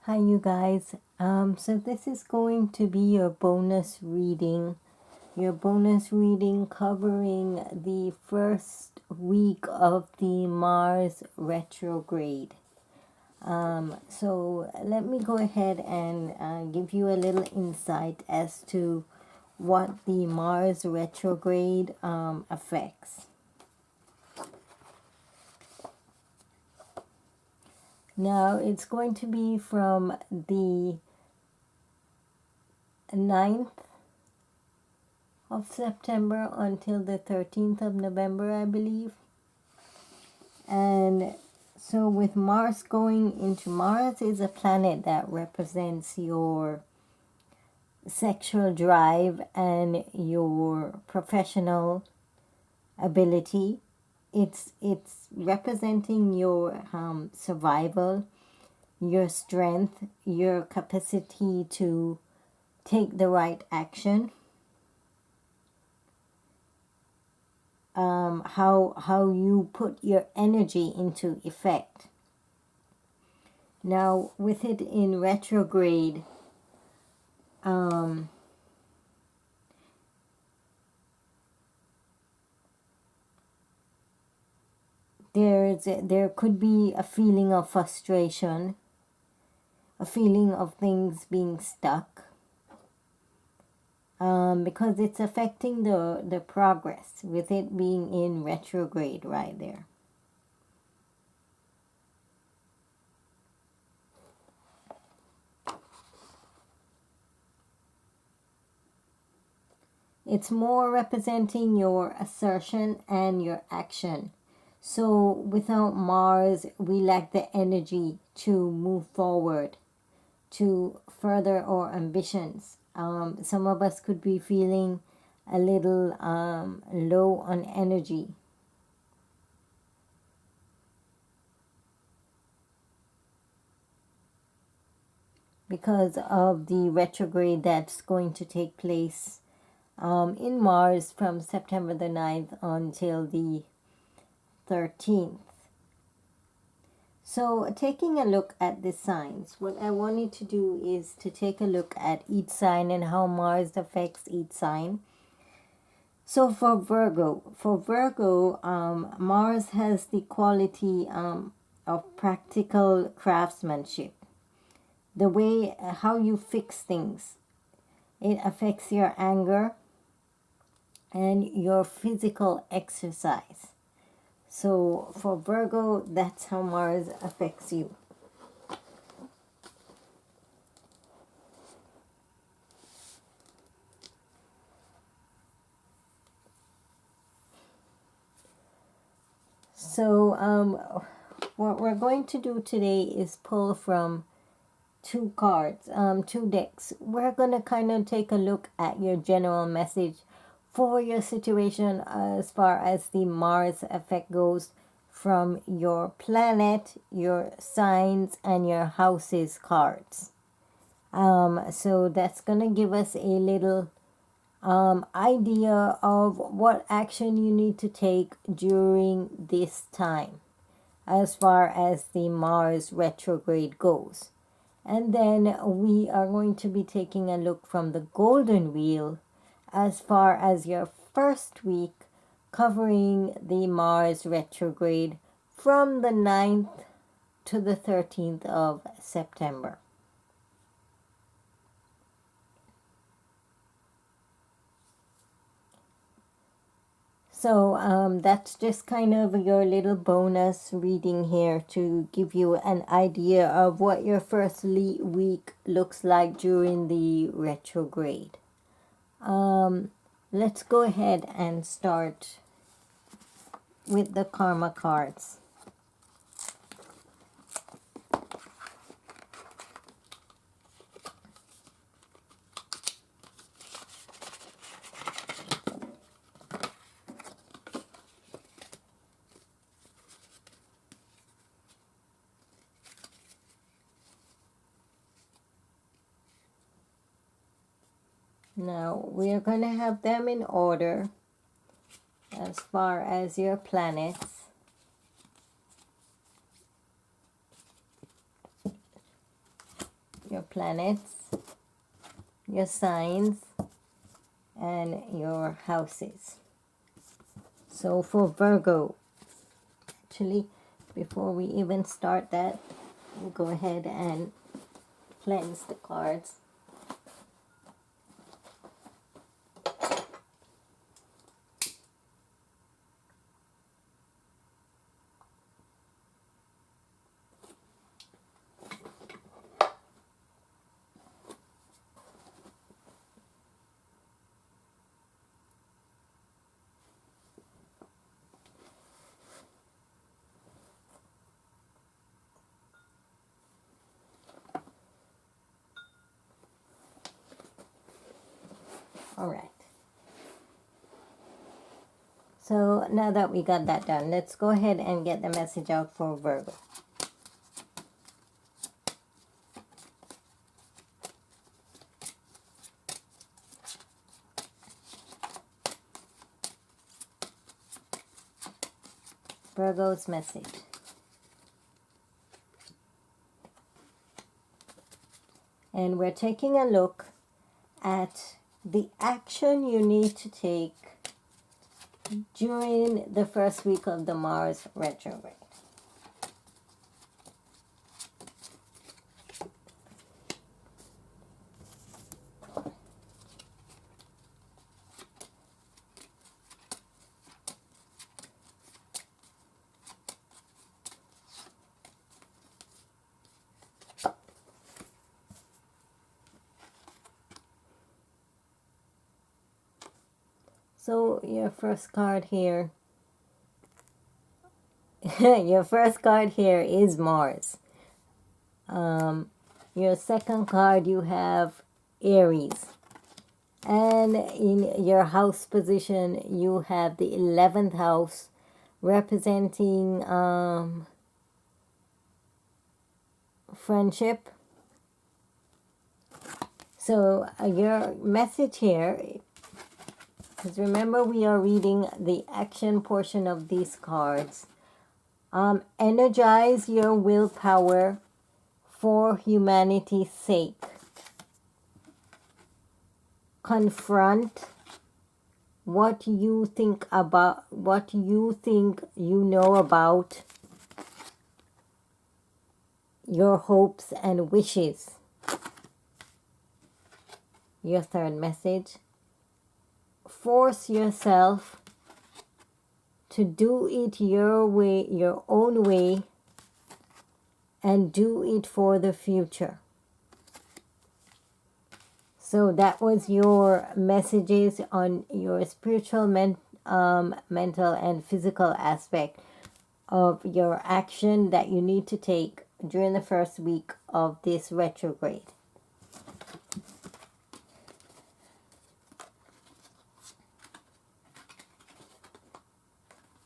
Hi you guys. So this is going to be your bonus reading. Your bonus reading covering the first week of the Mars retrograde. So let me go ahead and give you a little insight as to what the Mars retrograde affects. Now it's going to be from the 9th of September until the 13th of November, I believe. And so with Mars going into Mars is a planet that represents your sexual drive and your professional ability. It's representing your survival, your strength, your capacity to take the right action. How you put your energy into effect. Now, with it in retrograde, there could be a feeling of frustration, a feeling of things being stuck, because it's affecting the progress with it being in retrograde right there. It's more representing your assertion and your action. So without Mars, we lack the energy to move forward, to further our ambitions. Some of us could be feeling a little low on energy. Because of the retrograde that's going to take place in Mars from September the 9th until the 13th. So taking a look at the signs, what I wanted to do is to take a look at each sign and how Mars affects each sign. So for Virgo, Mars has the quality of practical craftsmanship. The way how you fix things. It affects your anger and your physical exercise. So for Virgo, that's how Mars affects you. So what we're going to do today is pull from two cards, two decks. We're going to kind of take a look at your general message for your situation as far as the Mars effect goes from your planet, your signs, and your houses cards. So that's going to give us a little idea of what action you need to take during this time as far as the Mars retrograde goes. And then we are going to be taking a look from the golden wheel as far as your first week covering the Mars retrograde from the 9th to the 13th of September. So that's just kind of your little bonus reading here to give you an idea of what your first week looks like during the retrograde. Let's go ahead and start with the karma cards. Now we are going to have them in order as far as your planets. planets, your signs, and your houses. So for Virgo, actually, before we even start that, we'll go ahead and cleanse the cards. All right. So now that we got that done, let's go ahead and get the message out for Virgo. Virgo's message. And we're taking a look at the action you need to take during the first week of the Mars retrograde. So your first card here, your first card here is Mars. Your second card you have Aries. And in your house position you have the 11th house representing friendship. So your message here, because remember we are reading the action portion of these cards. Energize your willpower for humanity's sake. Confront what you think about, what you think you know about your hopes and wishes. Your third message. Force yourself to do it your way, your own way, and do it for the future. So that was your messages on your spiritual, mental, and physical aspect of your action that you need to take during the first week of this retrograde.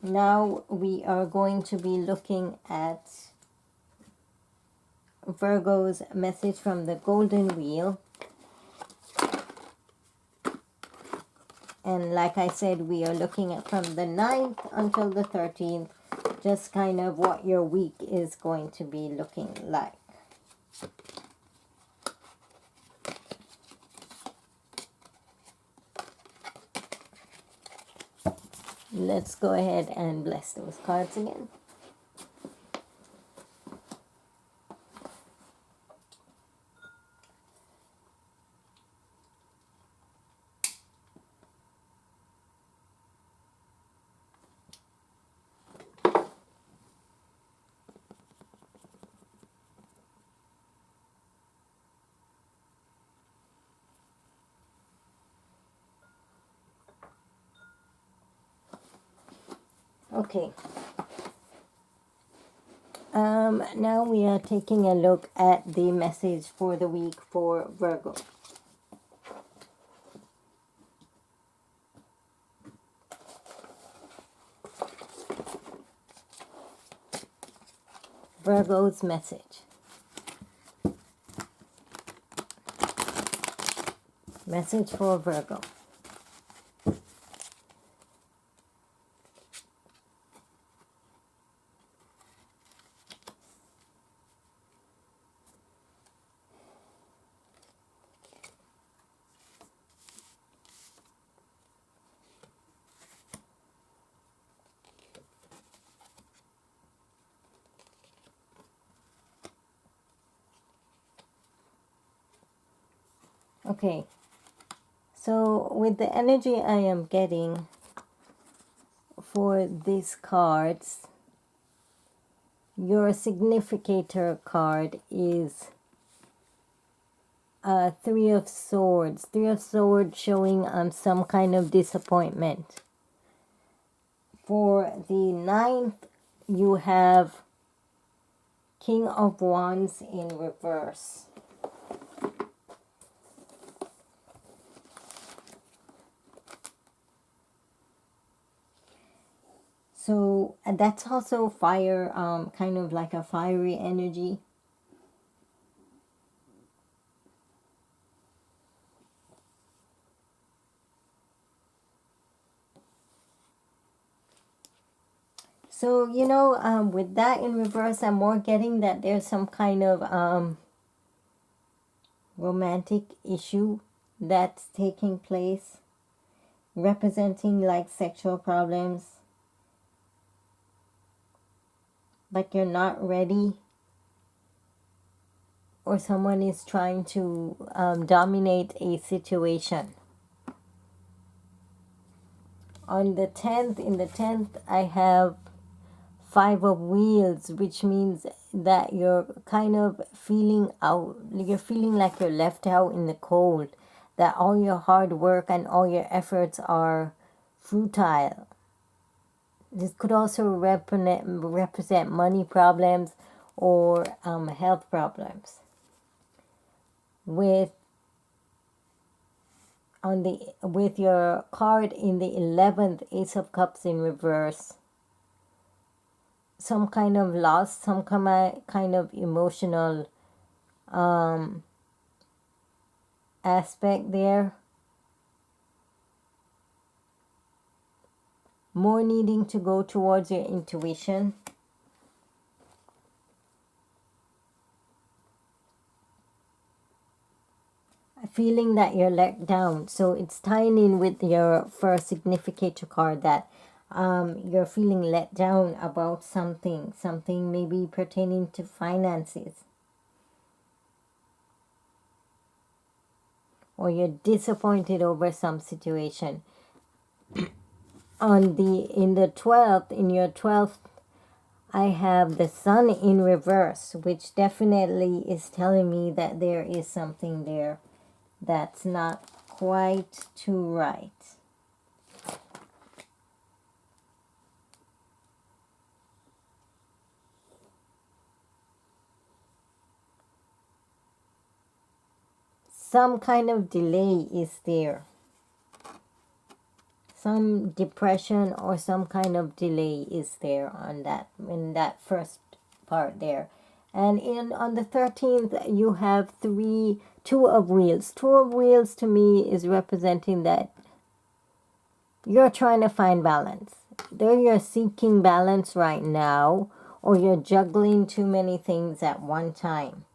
Now we are going to be looking at Virgo's message from the Golden Wheel. And like I said, we are looking at from the 9th until the 13th, just kind of what your week is going to be looking like. Let's go ahead and bless those cards again. Okay. Now we are taking a look at the message for the week for Virgo. Virgo's message. Message for Virgo. Okay. So with the energy I am getting for these cards, your significator card is Three of Swords. Three of Swords showing some kind of disappointment. For the ninth, you have King of Wands in reverse. So that's also fire, kind of like a fiery energy. So, you know, with that in reverse, I'm more getting that there's some kind of romantic issue that's taking place, representing like sexual problems, like you're not ready, or someone is trying to dominate a situation. On the 10th, in the 10th, I have Five of Wheels, which means that you're kind of feeling out, you're feeling like you're left out in the cold, that all your hard work and all your efforts are futile. This could also represent money problems or health problems. With your card in the 11th, Ace of Cups in reverse, some kind of loss, some kind of emotional aspect there. More needing to go towards your intuition. Feeling that you're let down. So it's tying in with your first significator card that you're feeling let down about something maybe pertaining to finances. Or you're disappointed over some situation. In your 12th, I have the Sun in reverse, which definitely is telling me that there is something there that's not quite too right. Some kind of delay is there. Some depression or some kind of delay is there on that, in that first part there. And on the 13th, you have Two of Wheels. Two of Wheels to me is representing that you're trying to find balance. There you're seeking balance right now, or you're juggling too many things at one time.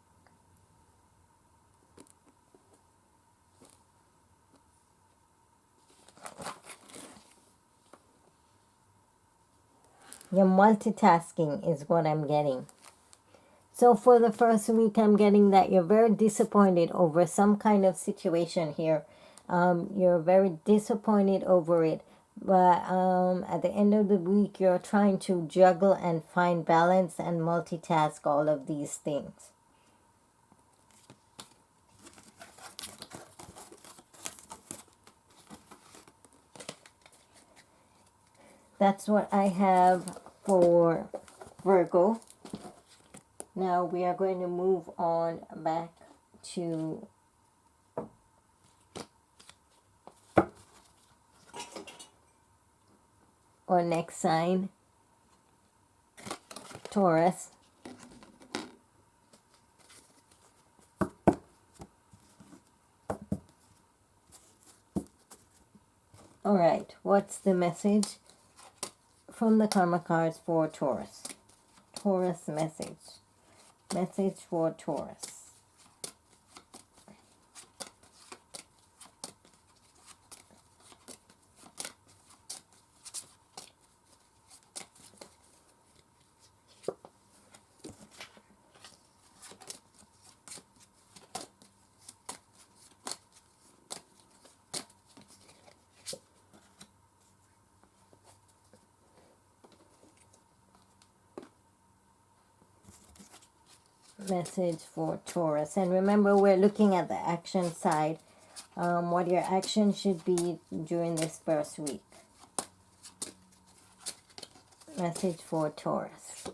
You're multitasking is what I'm getting. So for the first week, I'm getting that you're very disappointed over some kind of situation here. You're very disappointed over it. But at the end of the week, you're trying to juggle and find balance and multitask all of these things. That's what I have for Virgo. Now we are going to move on back to our next sign, Taurus. All right, what's the message from the Karma cards for Taurus? Taurus message. Message for Taurus. Message for Taurus. And remember, we're looking at the action side. What your action should be during this first week. Message for Taurus.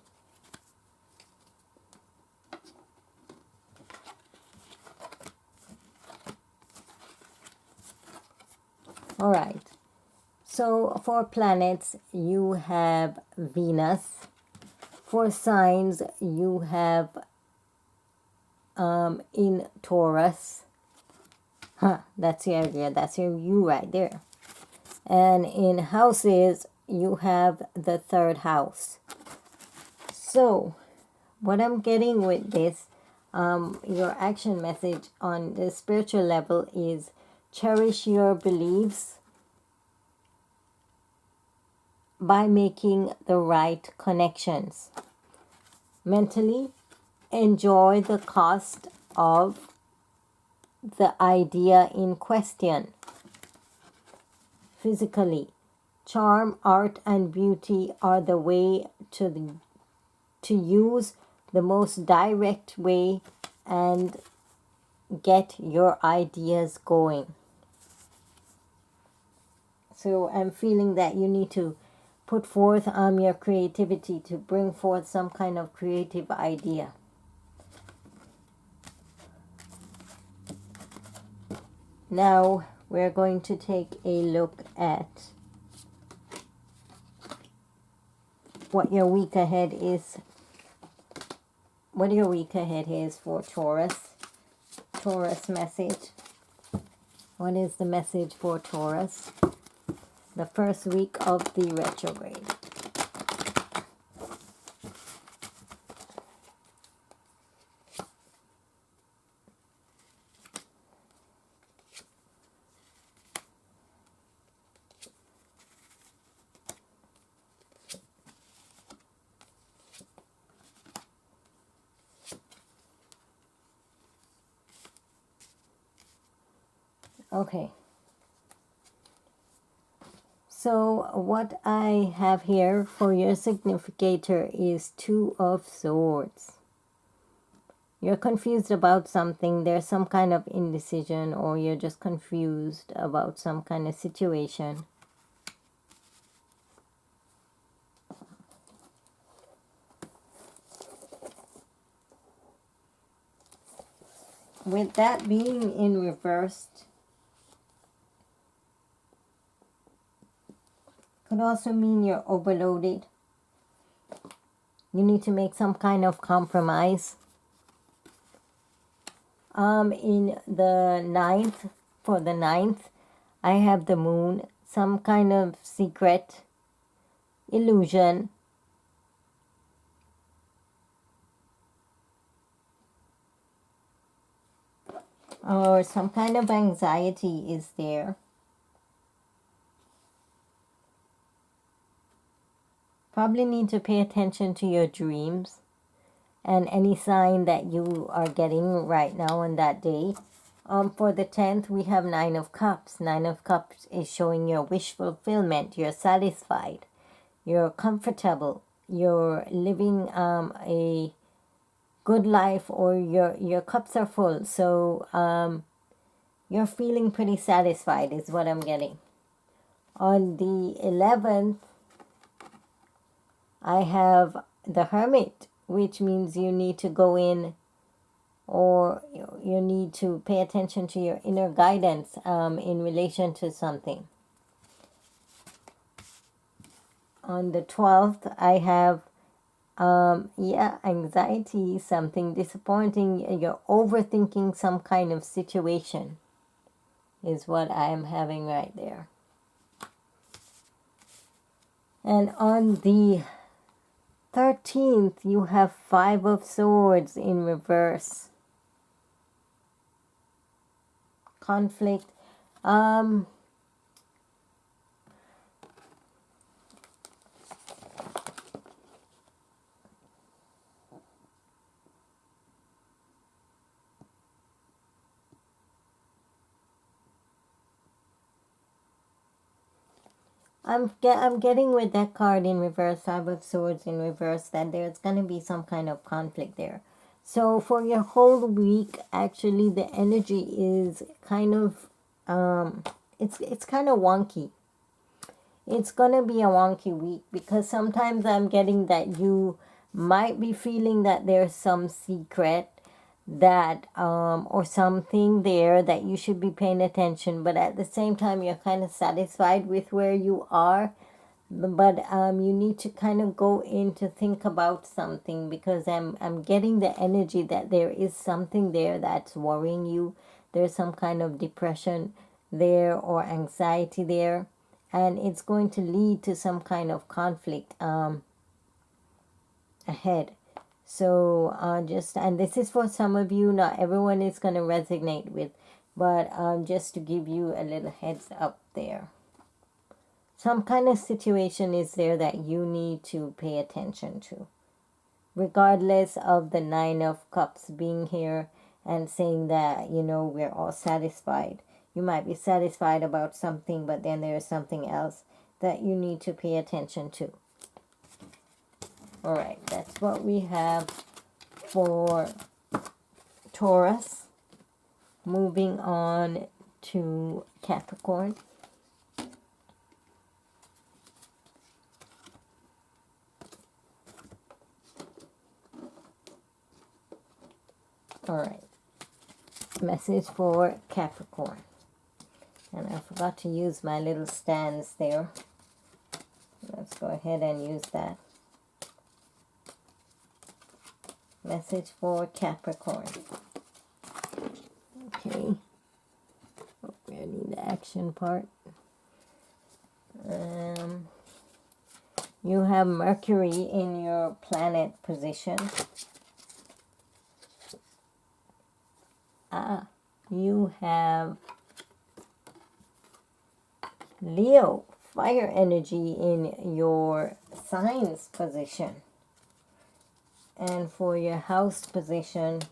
All right. So for planets, you have Venus. For signs, you have in Taurus. That's your area. That's your you right there. And in houses, you have the third house. So what I'm getting with this, your action message on the spiritual level is cherish your beliefs by making the right connections. Mentally, enjoy the cost of the idea in question. Physically, charm, art, and beauty are the way to use the most direct way and get your ideas going. So I'm feeling that you need to put forth your creativity to bring forth some kind of creative idea. Now we're going to take a look at what your week ahead is. What your week ahead is for Taurus. Taurus message. What is the message for Taurus? The first week of the retrograde. Okay. So what I have here for your significator is Two of Swords. You're confused about something. There's some kind of indecision, or you're just confused about some kind of situation. With that being in reversed, could also mean you're overloaded. You need to make some kind of compromise. In the ninth, for the ninth, I have the moon, some kind of secret, illusion, or some kind of anxiety is there. Probably need to pay attention to your dreams and any sign that you are getting right now on that day. For the 10th, we have Nine of Cups. Nine of Cups is showing your wish fulfillment. You're satisfied. You're comfortable. You're living a good life, or your cups are full. So you're feeling pretty satisfied is what I'm getting. On the 11th, I have the Hermit, which means you need to go in, or you need to pay attention to your inner guidance in relation to something. On the 12th, I have anxiety, something disappointing. You're overthinking some kind of situation is what I'm having right there. And on the 13th, you have Five of Swords in reverse. Conflict. I'm getting with that card in reverse, Five of Swords in reverse, that there's going to be some kind of conflict there. So for your whole week, actually, the energy is kind of, it's kind of wonky. It's going to be a wonky week because sometimes I'm getting that you might be feeling that there's some secret that or something there that you should be paying attention, but at the same time you're kind of satisfied with where you are, but you need to kind of go in to think about something, because I'm getting the energy that there is something there that's worrying you. There's some kind of depression there or anxiety there, and it's going to lead to some kind of conflict ahead. So just, and this is for some of you, not everyone is going to resonate with, but just to give you a little heads up there. Some kind of situation is there that you need to pay attention to, regardless of the Nine of Cups being here and saying that, you know, we're all satisfied. You might be satisfied about something, but then there's something else that you need to pay attention to. All right, that's what we have for Taurus. Moving on to Capricorn. All right, message for Capricorn. And I forgot to use my little stands there. Let's go ahead and use that. Message for Capricorn. Okay. Oh, I need the action part. You have Mercury in your planet position. You have Leo, fire energy in your signs position. And for your house position,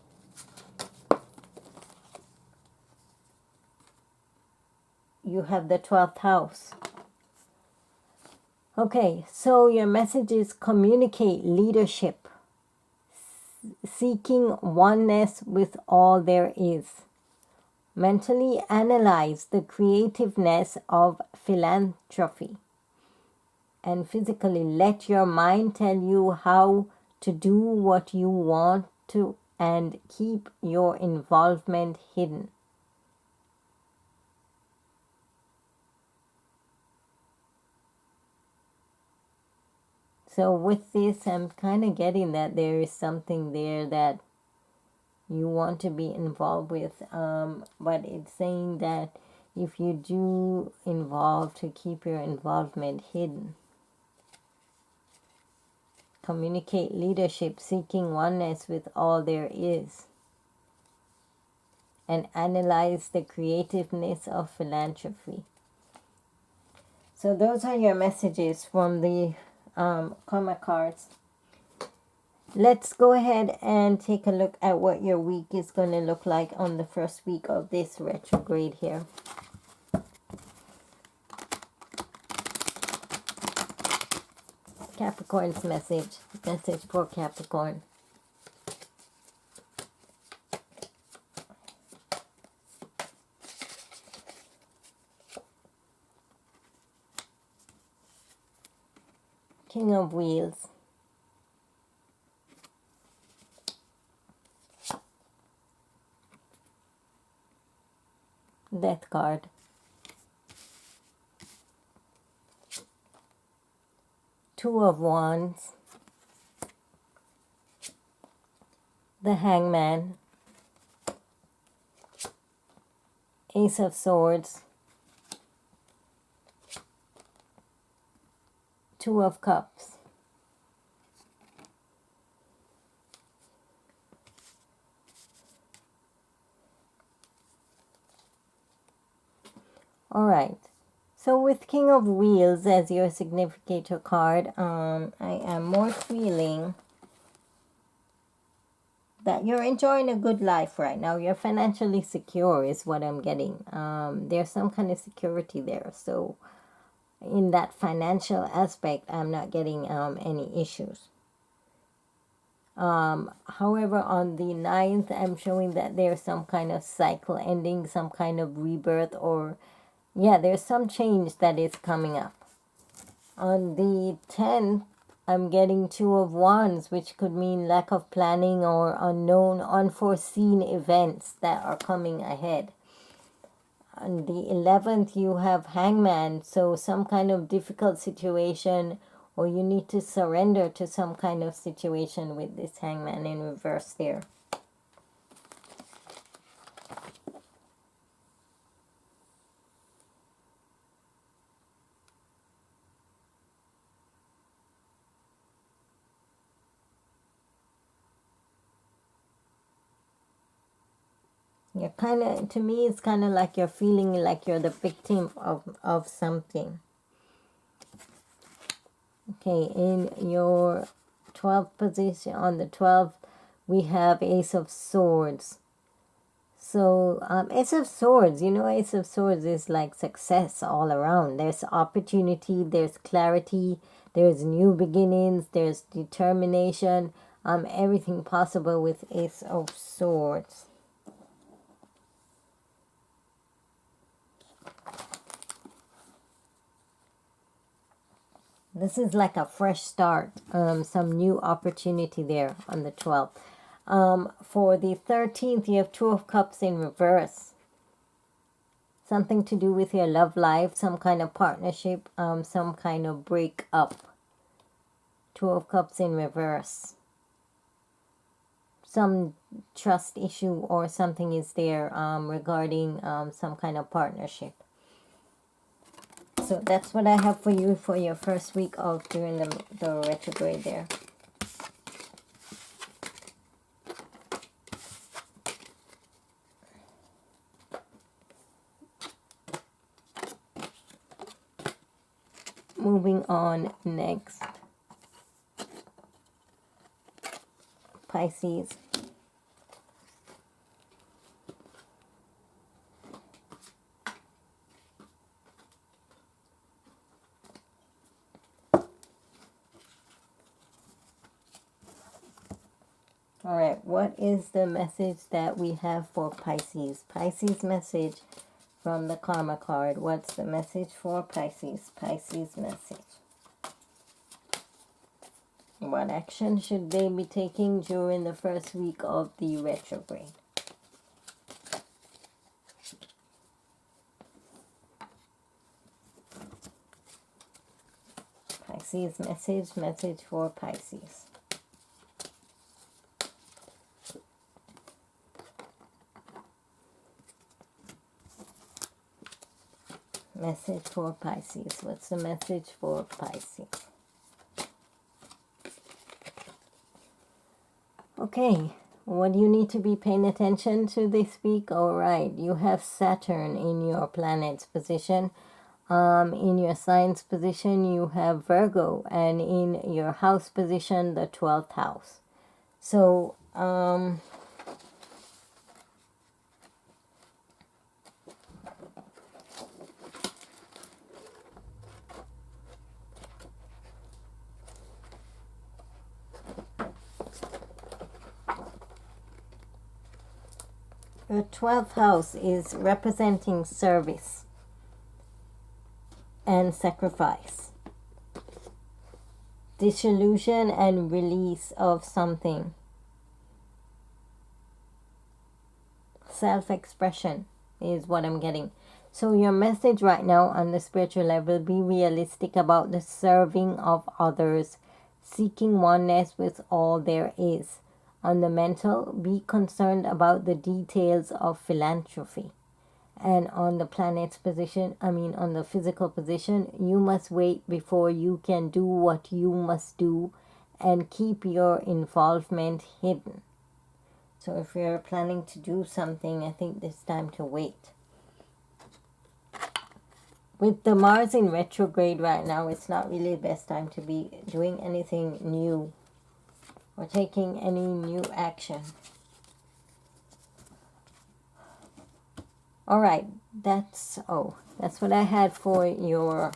you have the 12th house. Okay, so your message is communicate leadership, seeking oneness with all there is. Mentally analyze the creativeness of philanthropy. And physically let your mind tell you how to do what you want to, and keep your involvement hidden. So with this, I'm kind of getting that there is something there that you want to be involved with, but it's saying that if you do involve, to keep your involvement hidden. Communicate leadership, seeking oneness with all there is. And analyze the creativeness of philanthropy. So those are your messages from the karma cards. Let's go ahead and take a look at what your week is going to look like on the first week of this retrograde here. Capricorn's message for Capricorn. King of Wheels. Death card. Two of Wands. The Hangman. Ace of Swords. Two of Cups. All right. So with King of Wheels as your significator card, I am more feeling that you're enjoying a good life right now. You're financially secure is what I'm getting. There's some kind of security there. So in that financial aspect, I'm not getting any issues. However, on the 9th, I'm showing that there's some kind of cycle ending, some kind of rebirth, or yeah, there's some change that is coming up. On the 10th, I'm getting Two of Wands, which could mean lack of planning or unknown, unforeseen events that are coming ahead. On the 11th, you have Hangman, so some kind of difficult situation, or you need to surrender to some kind of situation with this Hangman in reverse there. You're kind of, to me, it's kind of like you're feeling like you're the victim of something. Okay, in your 12th position, on the 12th, we have Ace of Swords. So, Ace of Swords, you know, Ace of Swords is like success all around. There's opportunity, there's clarity, there's new beginnings, there's determination, everything possible with Ace of Swords. This is like a fresh start, some new opportunity there on the 12th. For the 13th, you have Two of Cups in reverse. Something to do with your love life, some kind of partnership, some kind of breakup. Two of Cups in reverse. Some trust issue or something is there regarding some kind of partnership. So that's what I have for you for your first week of during the retrograde there. Moving on next. Pisces. All right, what is the message that we have for Pisces? Pisces message from the Karma card. What's the message for Pisces? Pisces message. What action should they be taking during the first week of the retrograde? Pisces message for Pisces. Message for Pisces. What's the message for Pisces? Okay, what do you need to be paying attention to this week? All right, you have Saturn in your planet's position. In your sign's position, you have Virgo, and in your house position, the 12th house. So, the 12th house is representing service and sacrifice, dissolution and release of something, self-expression is what I'm getting. So your message right now on the spiritual level, be realistic about the serving of others, seeking oneness with all there is. On the mental, be concerned about the details of philanthropy. And on the planet's position, on the physical position, you must wait before you can do what you must do and keep your involvement hidden. So if you're planning to do something, I think it's time to wait. With the Mars in retrograde right now, it's not really the best time to be doing anything new or taking any new action. All right, that's what I had for your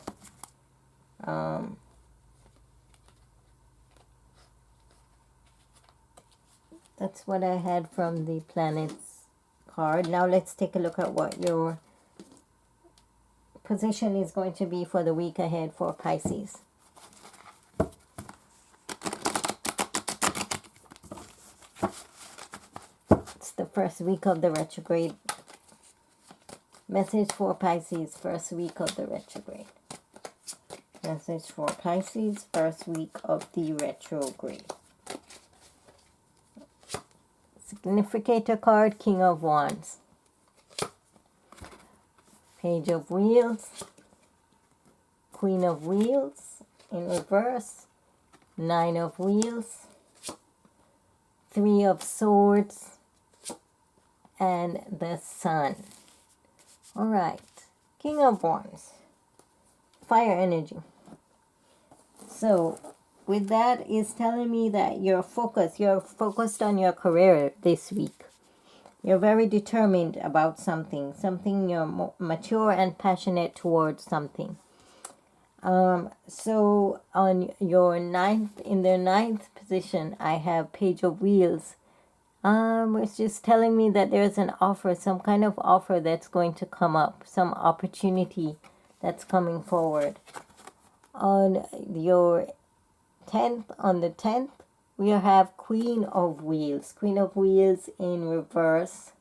That's what I had from the planets card. Now let's take a look at what your position is going to be for the week ahead for Pisces. It's the first week of the retrograde. Message for Pisces, first week of the retrograde. Message for Pisces, first week of the retrograde. Significator card, King of Wands. Page of Wheels. Queen of Wheels in reverse. Nine of Wheels. Three of Swords. And the Sun. Alright. King of Wands. Fire energy. So, with that is telling me that you're focused on your career this week. You're very determined about something you're mature and passionate towards something. So on your in the ninth position, I have Page of Wheels. It's just telling me that there's an offer, some kind of offer that's going to come up, some opportunity that's coming forward. On your 10th, on the 10th, we have Queen of Wheels. Queen of Wheels in reverse.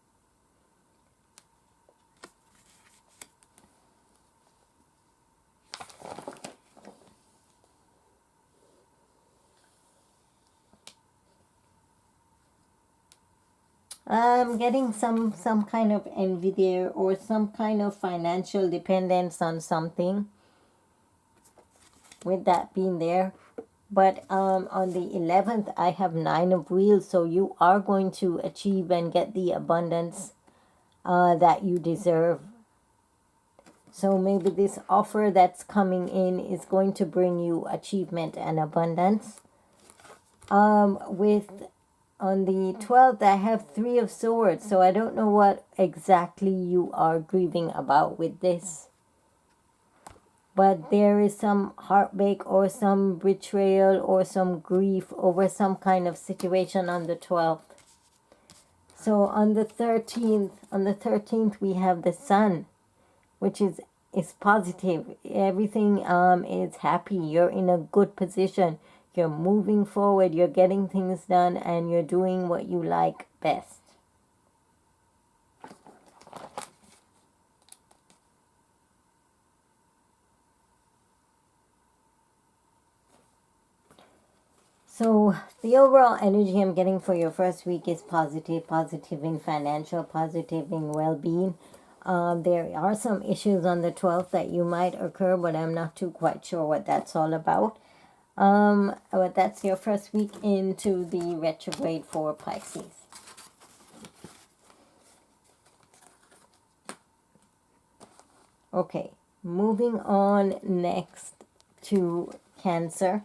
I'm getting some kind of envy there, or some kind of financial dependence on something, with that being there. But on the 11th, I have Nine of Wheels, so you are going to achieve and get the abundance that you deserve. So maybe this offer that's coming in is going to bring you achievement and abundance. On the 12th, I have Three of Swords, so I don't know what exactly you are grieving about with this. But there is some heartbreak or some betrayal or some grief over some kind of situation on the 12th. So on the 13th, we have the Sun, which is positive. Everything is happy. You're in a good position. You're moving forward. You're getting things done, and you're doing what you like best. So the overall energy I'm getting for your first week is positive. Positive in financial, positive in well-being. There are some issues on the 12th that you might occur, but I'm not too quite sure what that's all about. But that's your first week into the retrograde for Pisces. Okay, moving on next to Cancer.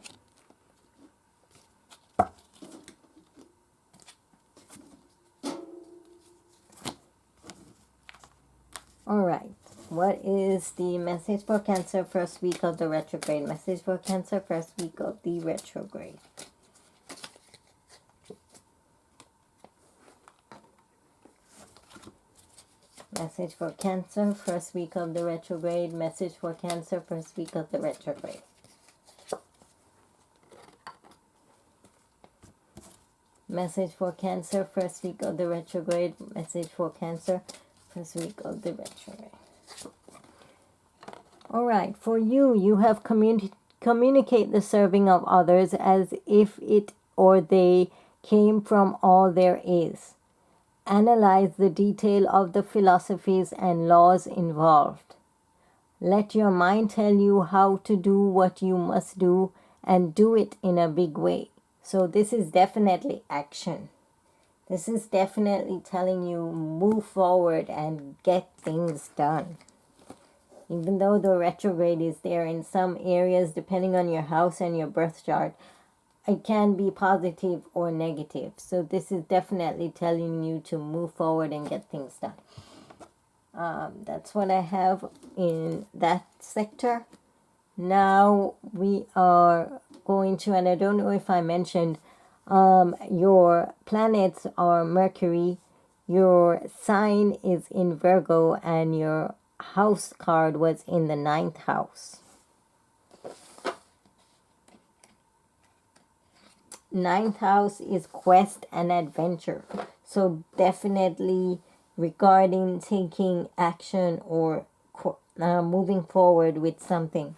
All right. What is the message for Cancer first week of the retrograde? Message for Cancer first week of the retrograde. Message for Cancer first week of the retrograde. Message for Cancer first week of the retrograde. Message for Cancer first week of the retrograde. Message for Cancer first week of the retrograde. All right, for you, you have communicate the serving of others as if it or they came from all there is. Analyze the detail of the philosophies and laws involved. Let your mind tell you how to do what you must do, and do it in a big way. So this is definitely action. This is definitely telling you move forward and get things done. Even though the retrograde is there in some areas, depending on your house and your birth chart, it can be positive or negative. So this is definitely telling you to move forward and get things done. That's what I have in that sector. Now we are going to, and I don't know if I mentioned, Your planets are Mercury, your sign is in Virgo, and your house card was in the 9th house. 9th house is quest and adventure. So definitely regarding taking action or moving forward with something.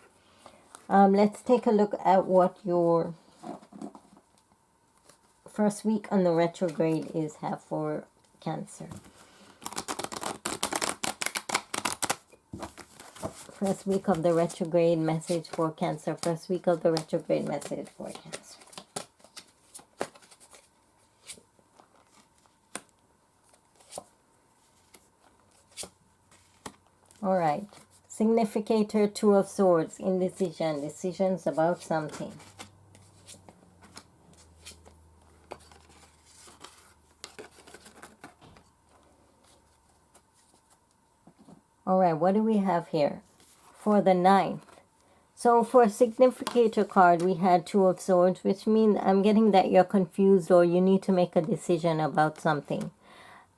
Let's take a look at what your first week on the retrograde is have for Cancer. First week of the retrograde message for Cancer. First week of the retrograde message for Cancer. All right. Significator, 2 of Swords, indecision, decisions about something. All right, what do we have here for the 9th? So for significator card, we had 2 of Swords, which means I'm getting that you're confused or you need to make a decision about something.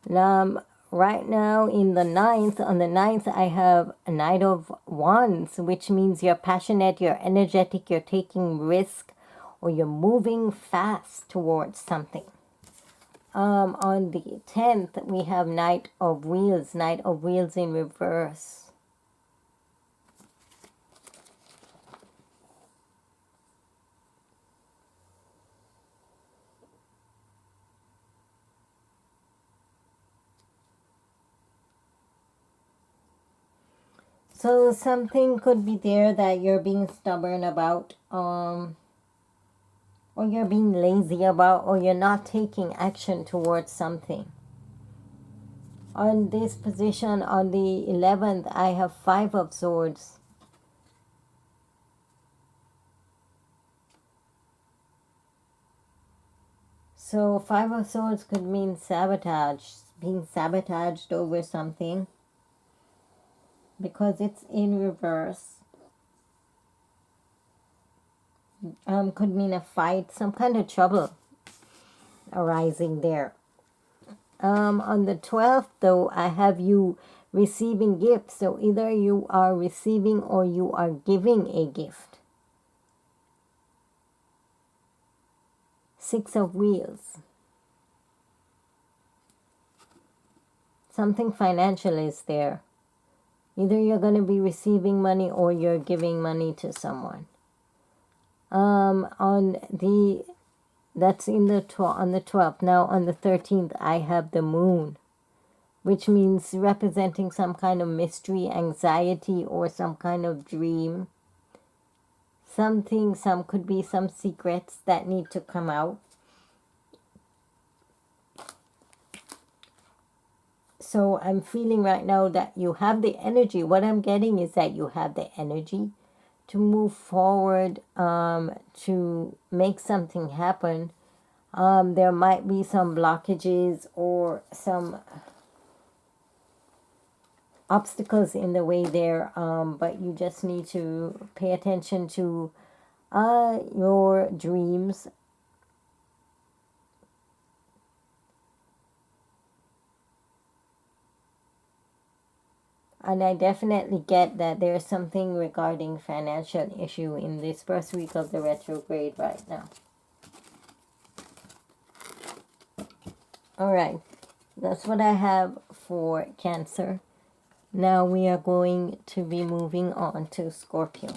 Right now in the 9th, on the 9th, I have a Knight of Wands, which means you're passionate, you're energetic, you're taking risk, or you're moving fast towards something. On the 10th, we have Knight of Wheels in reverse. So something could be there that you're being stubborn about, or you're being lazy about, or you're not taking action towards something. On this position, on the 11th, I have 5 of Swords. So 5 of Swords could mean sabotage, being sabotaged over something, because it's in reverse. Could mean a fight, some kind of trouble arising there. On the 12th, though, I have you receiving gifts. So either you are receiving or you are giving a gift. 6 of Wheels. Something financial is there. Either you're going to be receiving money or you're giving money to someone. That's on the 12th. Now on the 13th, I have the Moon, which means representing some kind of mystery, anxiety, or some kind of dream. Some could be some secrets that need to come out. So I'm feeling right now that you have the energy. What I'm getting is that you have the energy to move forward, to make something happen. There might be some blockages or some obstacles in the way there, but you just need to pay attention to your dreams. And I definitely get that there's something regarding financial issue in this first week of the retrograde right now. All right, that's what I have for Cancer. Now we are going to be moving on to Scorpio.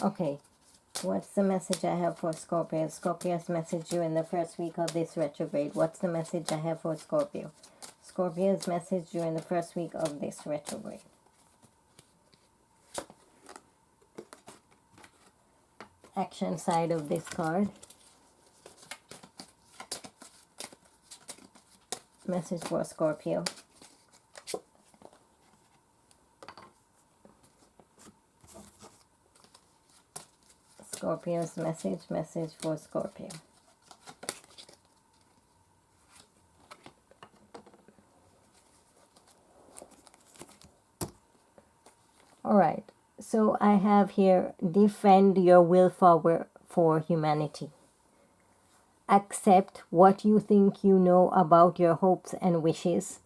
Okay, what's the message I have for Scorpio? Scorpio's message you in the first week of this retrograde. What's the message I have for Scorpio? Scorpio's message during the first week of this retrograde. Action side of this card. Message for Scorpio. Scorpio's message for Scorpio. All right, so I have here, defend your will for humanity. Accept what you think you know about your hopes and wishes,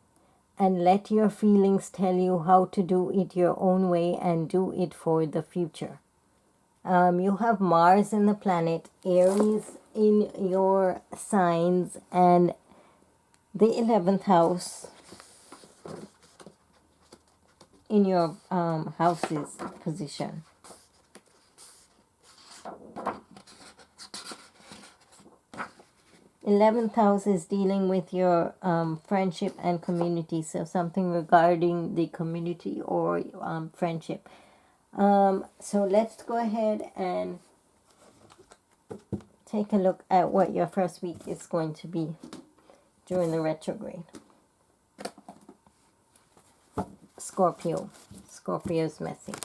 and let your feelings tell you how to do it your own way and do it for the future. You have Mars in the planet, Aries in your signs, and the 11th house in your house's position. Eleventh house is dealing with your friendship and community, so something regarding the community or friendship. So let's go ahead and take a look at what your first week is going to be during the retrograde. Scorpio's message.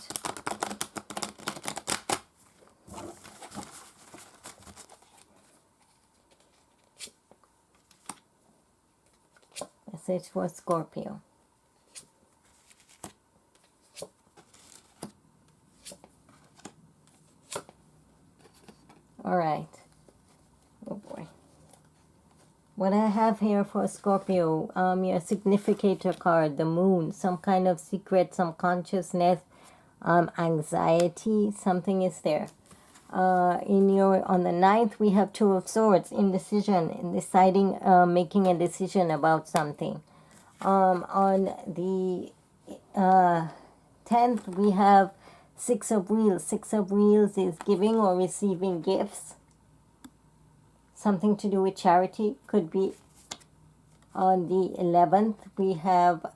Message for Scorpio. All right. Oh boy. What I have here for Scorpio, your significator card, the moon, some kind of secret, some consciousness, anxiety, something is there. On the 9th, we have Two of Swords, indecision, in deciding, making a decision about something. On the 10th, we have Six of Wheels. Six of Wheels is giving or receiving gifts. Something to do with charity, could be. On the 11th, we have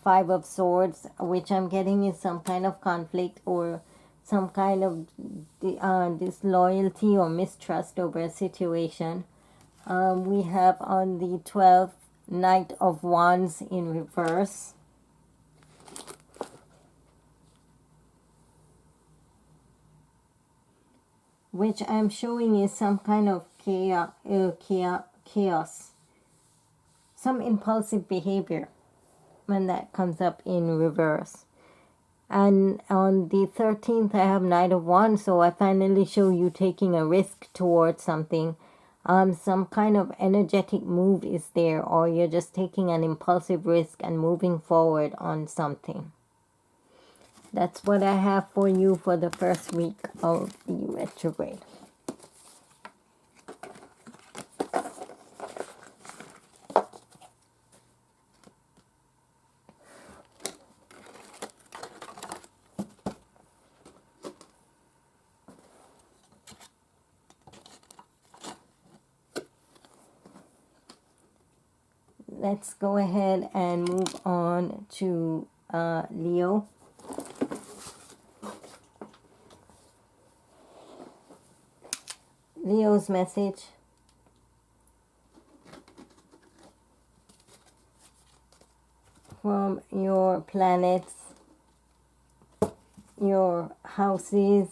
Five of Swords, which I'm getting is some kind of conflict or some kind of disloyalty or mistrust over a situation. We have on the 12th, Knight of Wands in reverse. Which I'm showing is some kind of chaos. Some impulsive behavior when that comes up in reverse. And on the 13th, I have Knight of Wands, so I finally show you taking a risk towards something. Some kind of energetic move is there, or you're just taking an impulsive risk and moving forward on something. That's what I have for you for the first week of the retrograde. Let's go ahead and move on to Leo. Leo's message. From your planets, your houses,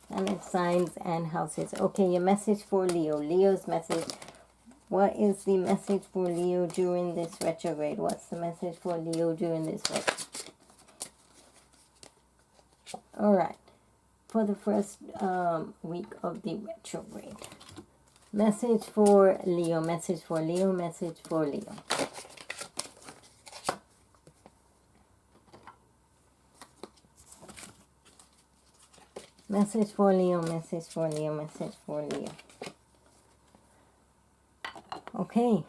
planet signs and houses. Okay, your message for Leo. Leo's message. What is the message for Leo during this retrograde? What's the message for Leo during this retrograde? All right. For the first week of the retrograde. Message for Leo. Message for Leo. Message for Leo. Message for Leo. Message for Leo. Message for Leo. Okay.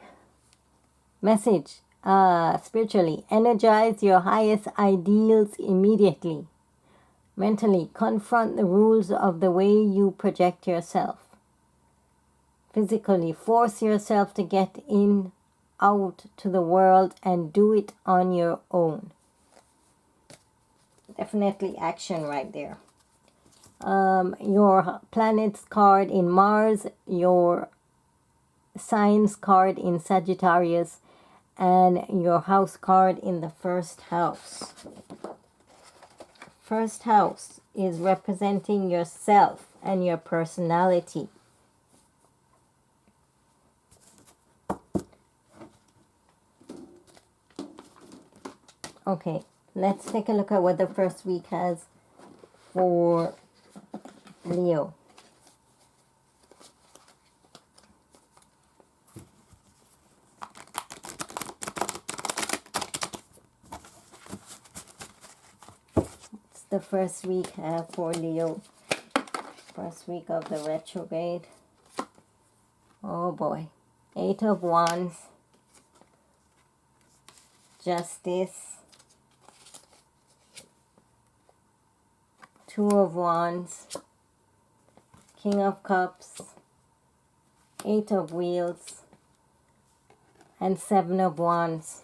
Message. Spiritually. Energize your highest ideals immediately. Mentally. Confront the rules of the way you project yourself. Physically. Force yourself to get out to the world and do it on your own. Definitely action right there. Your planets card in Mars, your signs card in Sagittarius, and your house card in the first house. First house is representing yourself and your personality. Okay, let's take a look at what the first week has for Leo. What's the first week have for Leo? First week of the retrograde. Oh boy. 8 of Wands. Justice. 2 of Wands. King of Cups. 8 of Wheels. And 7 of Wands.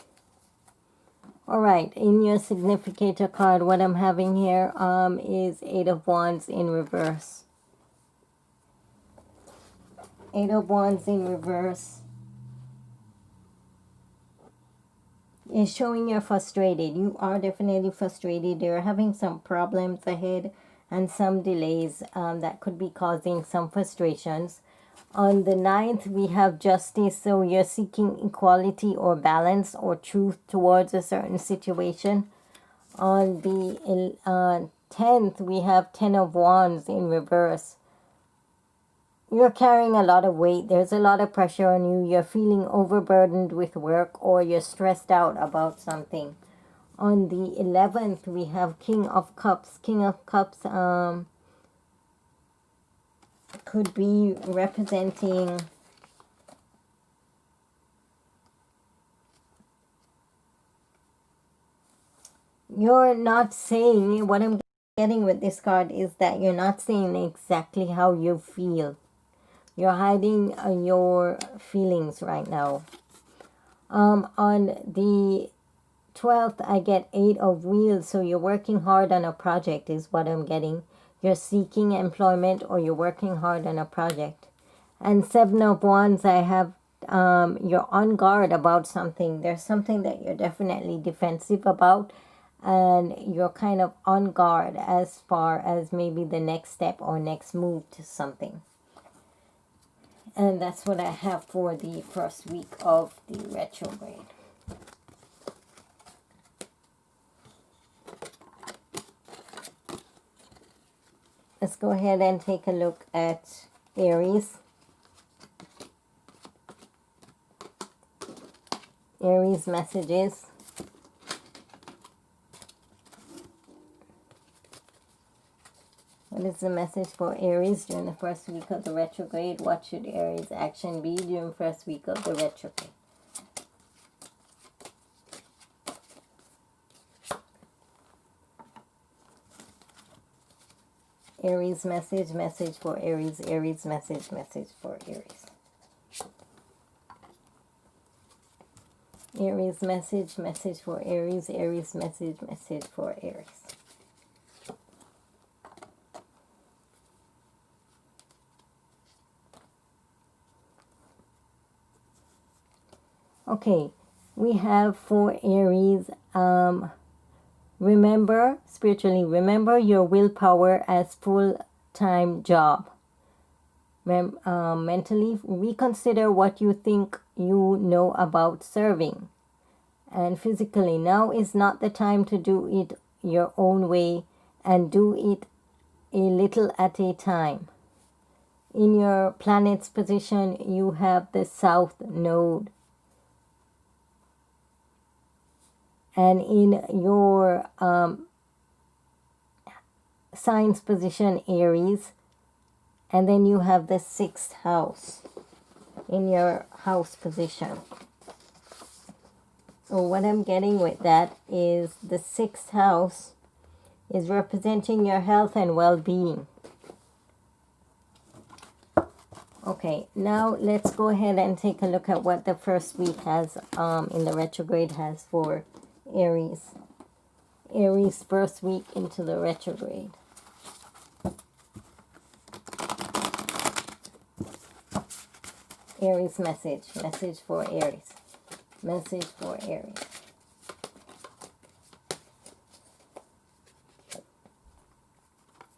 Alright, in your significator card, what I'm having here is 8 of Wands in reverse. 8 of Wands in reverse is showing you're frustrated. You are definitely frustrated. You're having some problems ahead and some delays that could be causing some frustrations. On the 9th, we have justice, so you're seeking equality or balance or truth towards a certain situation. On the 10th, we have 10 of Wands in reverse. You're carrying a lot of weight. There's a lot of pressure on you. You're feeling overburdened with work, or you're stressed out about something. On the 11th, we have King of Cups. King of Cups could be representing you're not saying, what I'm getting with this card is that you're not saying exactly how you feel. You're hiding your feelings right now. On the 12th, I get 8 of Wheels, so you're working hard on a project is what I'm getting. You're seeking employment or you're working hard on a project. And 7 of Wands, I have you're on guard about something. There's something that you're definitely defensive about, and you're kind of on guard as far as maybe the next step or next move to something. And that's what I have for the first week of the retrograde. Let's go ahead and take a look at Aries. Aries messages. What is the message for Aries during the first week of the retrograde? What should Aries' action be during the first week of the retrograde? Aries message, message for Aries, Aries message, message for Aries. Aries message, message for Aries, Aries message, message for Aries. Okay, we have for Aries, remember, spiritually, remember your willpower as full-time job. Mentally, reconsider what you think you know about serving. And physically, now is not the time to do it your own way, and do it a little at a time. In your planet's position, you have the South Node. And in your sign's position, Aries, and then you have the 6th house in your house position. So what I'm getting with that is the 6th house is representing your health and well-being. Okay, now let's go ahead and take a look at what the first week has in the retrograde has for Aries. Aries first week into the retrograde. Aries message for Aries. Message for Aries.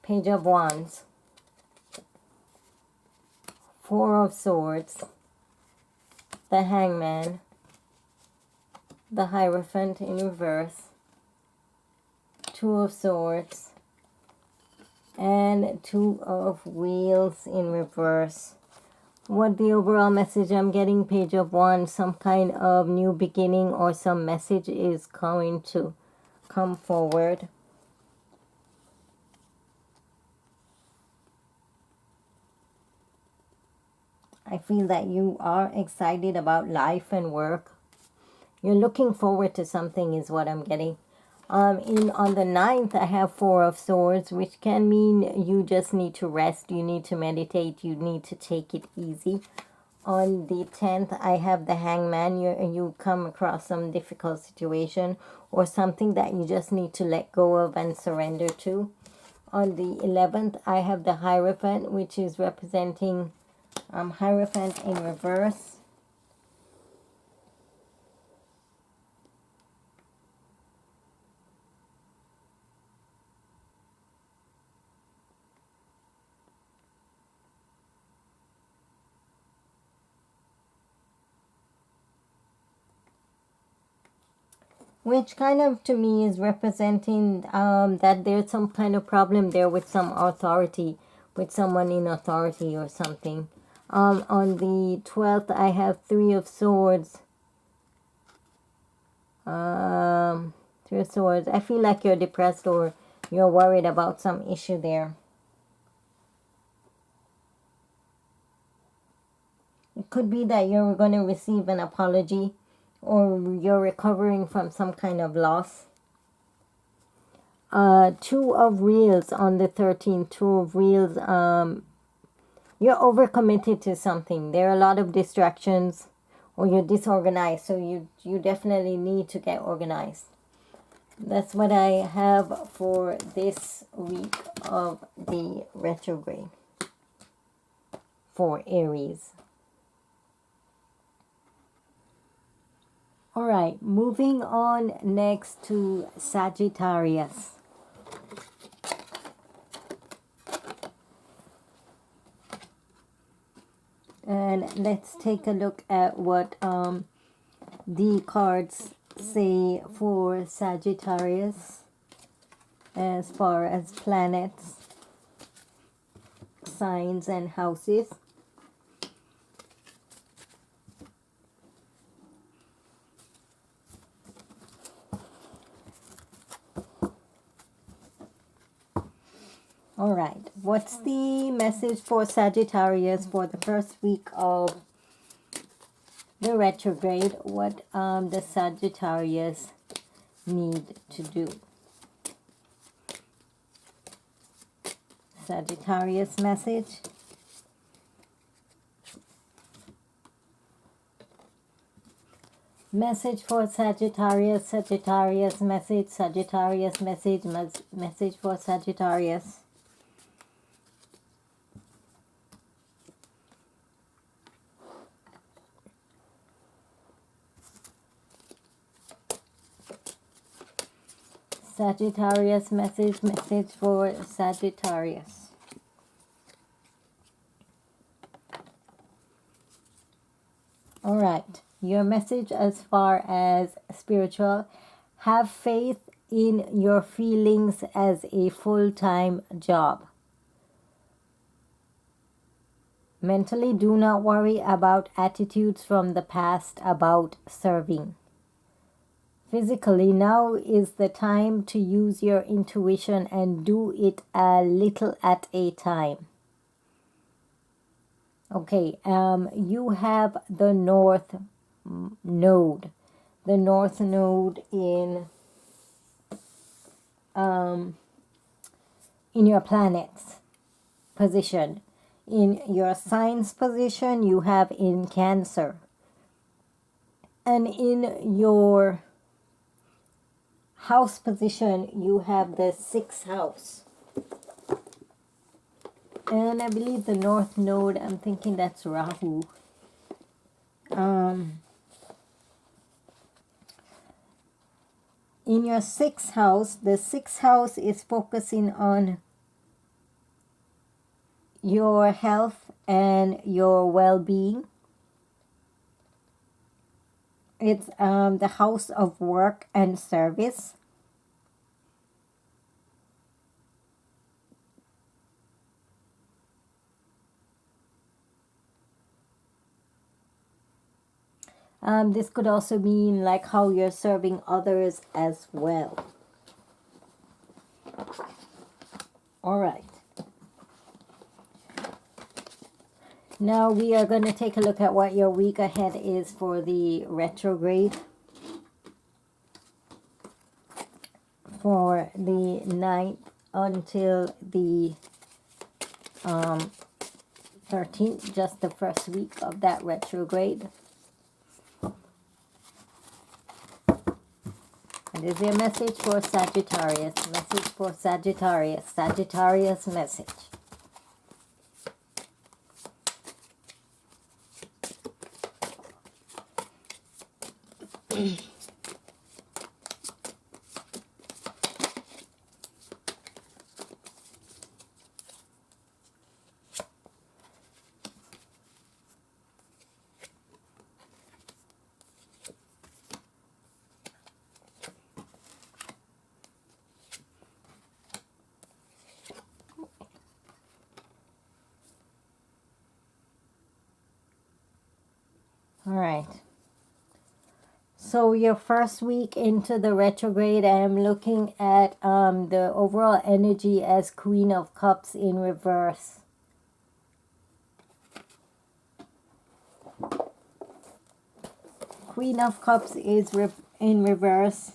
Page of Wands. Four of Swords. The Hangman. The Hierophant in reverse. Two of Swords. And Two of Wheels in reverse. What the overall message I'm getting, Page of Wands, some kind of new beginning or some message is going to come forward. I feel that you are excited about life and work. You're looking forward to something is what I'm getting. On the 9th, I have Four of Swords, which can mean you just need to rest, you need to meditate, you need to take it easy. On the 10th, I have the Hangman. You come across some difficult situation or something that you just need to let go of and surrender to. On the 11th, I have the Hierophant, which is representing Hierophant in reverse. Which kind of to me is representing that there's some kind of problem there with some authority, with someone in authority or something. On the 12th, I have Three of Swords. Three of Swords. I feel like you're depressed or you're worried about some issue there. It could be that you're going to receive an apology or you're recovering from some kind of loss. Two of Wheels on the 13th. Two of Wheels. You're overcommitted to something. There are a lot of distractions or you're disorganized. So you definitely need to get organized. That's what I have for this week of the retrograde for Aries. All right, moving on next to Sagittarius. And let's take a look at what the cards say for Sagittarius as far as planets, signs, and houses. All right, what's the message for Sagittarius for the first week of the retrograde? What does Sagittarius need to do? Sagittarius message. Message for Sagittarius, Sagittarius message, Sagittarius message, message for Sagittarius. Sagittarius message, message for Sagittarius. All right, your message as far as spiritual: have faith in your feelings as a full-time job. Mentally, do not worry about attitudes from the past about serving. Physically, now is the time to use your intuition and do it a little at a time. Okay, you have the North Node. The North Node in your planet's position. In your sign's position, you have in Cancer. And in your house position, you have the 6th house. And I believe the North Node, I'm thinking that's Rahu. in your sixth house, the sixth house is focusing on your health and your well-being. It's the house of work and service. This could also mean like how you're serving others as well. All right. Now we are going to take a look at what your week ahead is for the retrograde. For the 9th until the 13th, just the first week of that retrograde. And is your message for Sagittarius? Message for Sagittarius. Sagittarius message. All right. So your first week into the retrograde, I am looking at the overall energy as Queen of Cups in reverse. Queen of Cups is in reverse.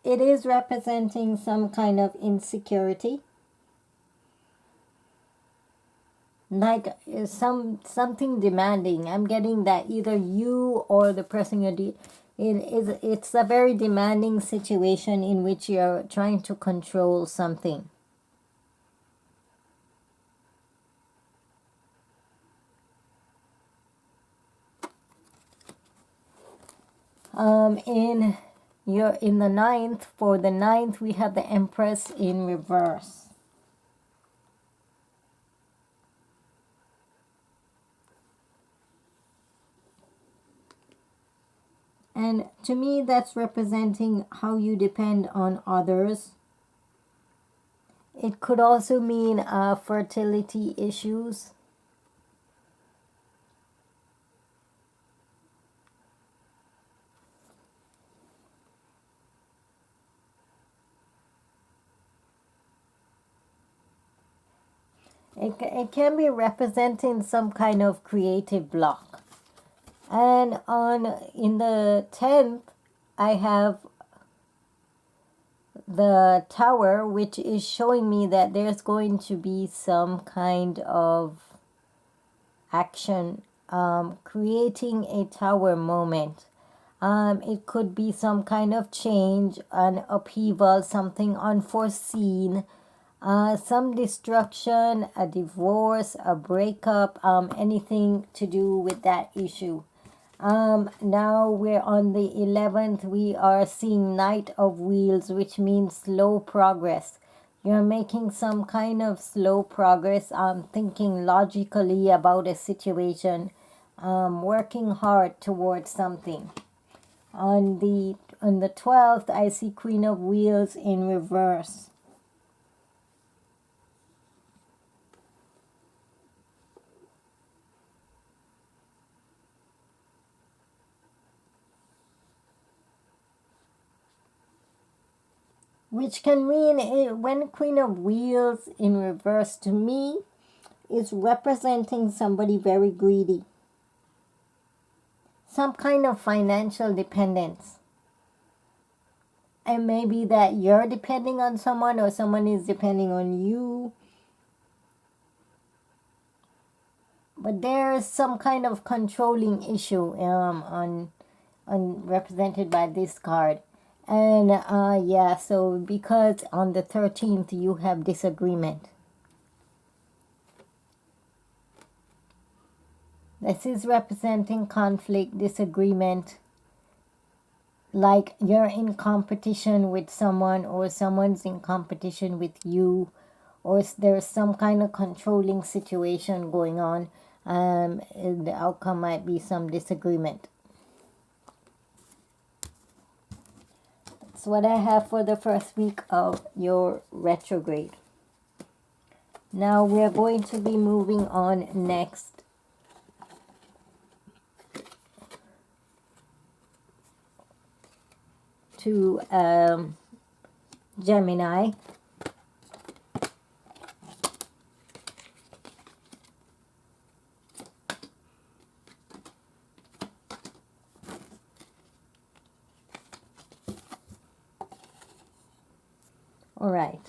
It is representing some kind of insecurity, like something demanding. I'm getting that either you or the person you're it's a very demanding situation in which you're trying to control something. In the 9th, for the 9th, we have the Empress in reverse. And to me, that's representing how you depend on others. It could also mean fertility issues. It can be representing some kind of creative block. And in the 10th, I have the Tower, which is showing me that there's going to be some kind of action, creating a Tower moment. It could be some kind of change, an upheaval, something unforeseen. Some destruction, a divorce, a breakup, anything to do with that issue. Now we're on the 11th. We are seeing Knight of Wheels, which means slow progress. You're making some kind of slow progress, thinking logically about a situation, working hard towards something. On the 12th, I see Queen of Wheels in reverse. Which can mean, when Queen of Wheels in reverse, to me, is representing somebody very greedy. Some kind of financial dependence. And maybe that you're depending on someone or someone is depending on you. But there's some kind of controlling issue represented by this card. And yeah, so because on the 13th you have disagreement. This is representing conflict, disagreement, like you're in competition with someone or someone's in competition with you, or there's some kind of controlling situation going on. And the outcome might be some disagreement. That's what I have for the first week of your retrograde. Now we are going to be moving on next to Gemini. All right.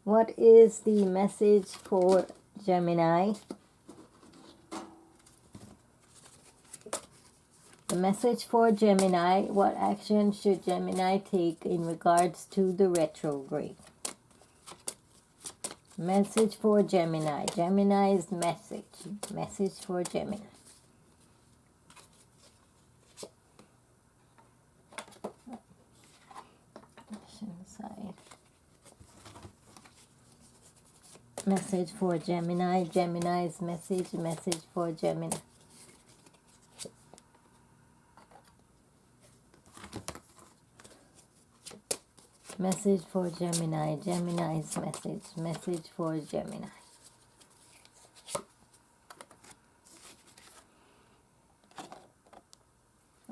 What is the message for Gemini? The message for Gemini, what action should Gemini take in regards to the retrograde? Message for Gemini. Gemini's message. Message for Gemini. Side. Message for Gemini. Gemini's message. Message for Gemini. Message for Gemini. Gemini's message. Message for Gemini.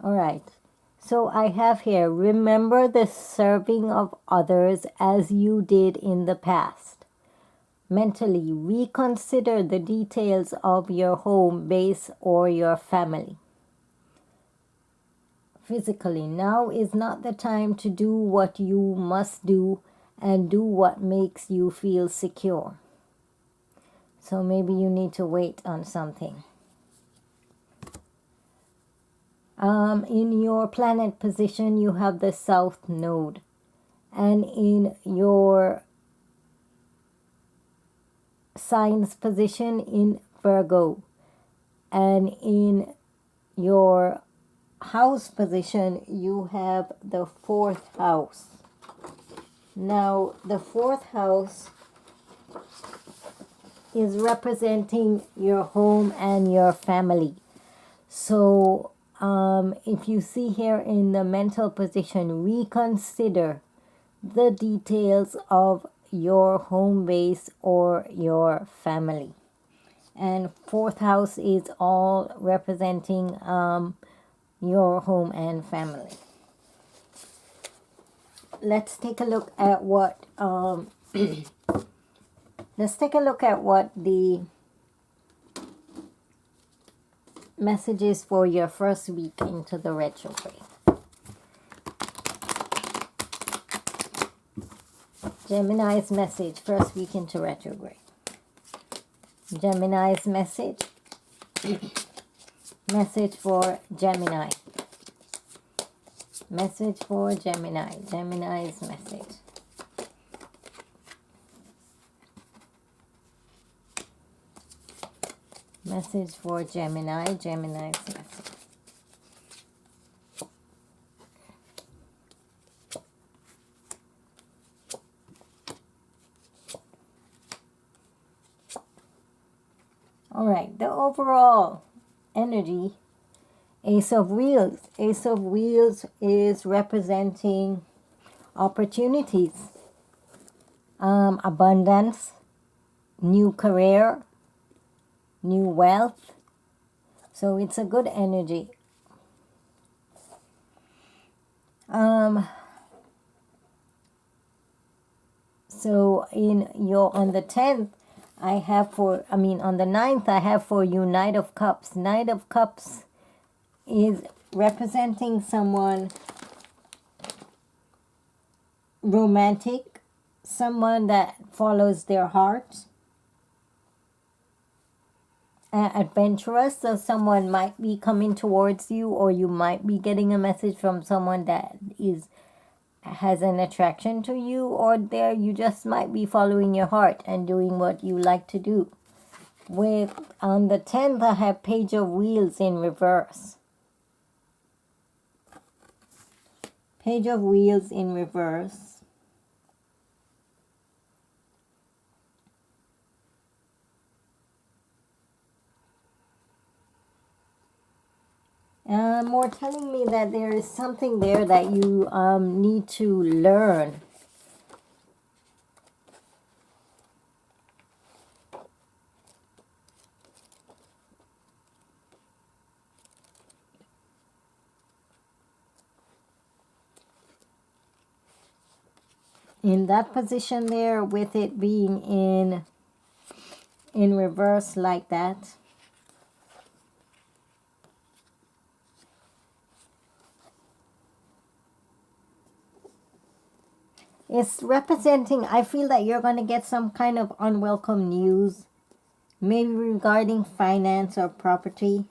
All right. So I have here, remember the serving of others as you did in the past. Mentally, reconsider the details of your home base or your family. Physically, now is not the time to do what you must do and do what makes you feel secure. So maybe you need to wait on something. In your planet position, you have the South Node. And in your signs position in Virgo. And in your house position, you have the 4th house. Now, the 4th house is representing your home and your family. So, if you see here in the mental position, reconsider the details of your home base or your family. And 4th house is all representing your home and family. Let's take a look at what the messages for your first week into the retrograde. Gemini's message, first week into retrograde. Gemini's message. Message for Gemini. Message for Gemini. Gemini's message. Message for Gemini. Gemini's message. All right, the overall energy, Ace of Wheels. Ace of Wheels is representing opportunities, abundance, new career, new wealth. So it's a good energy. So on the 10th, on the 9th, I have for you Knight of Cups. Knight of Cups is representing someone romantic, someone that follows their heart, adventurous. So someone might be coming towards you, or you might be getting a message from someone that has an attraction to you, or you just might be following your heart and doing what you like to do. With on the 10th, I have Page of Wheels in reverse. Page of Wheels in reverse. More telling me that there is something there that you need to learn. In that position there, with it being in reverse like that. It's representing, I feel that you're going to get some kind of unwelcome news, maybe regarding finance or property.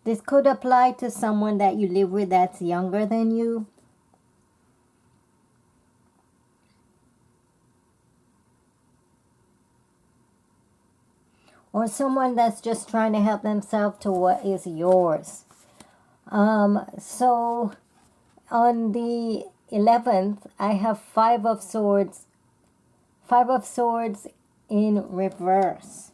This could apply to someone that you live with that's younger than you. Or someone that's just trying to help themselves to what is yours. So on the 11th, I have Five of Swords in reverse.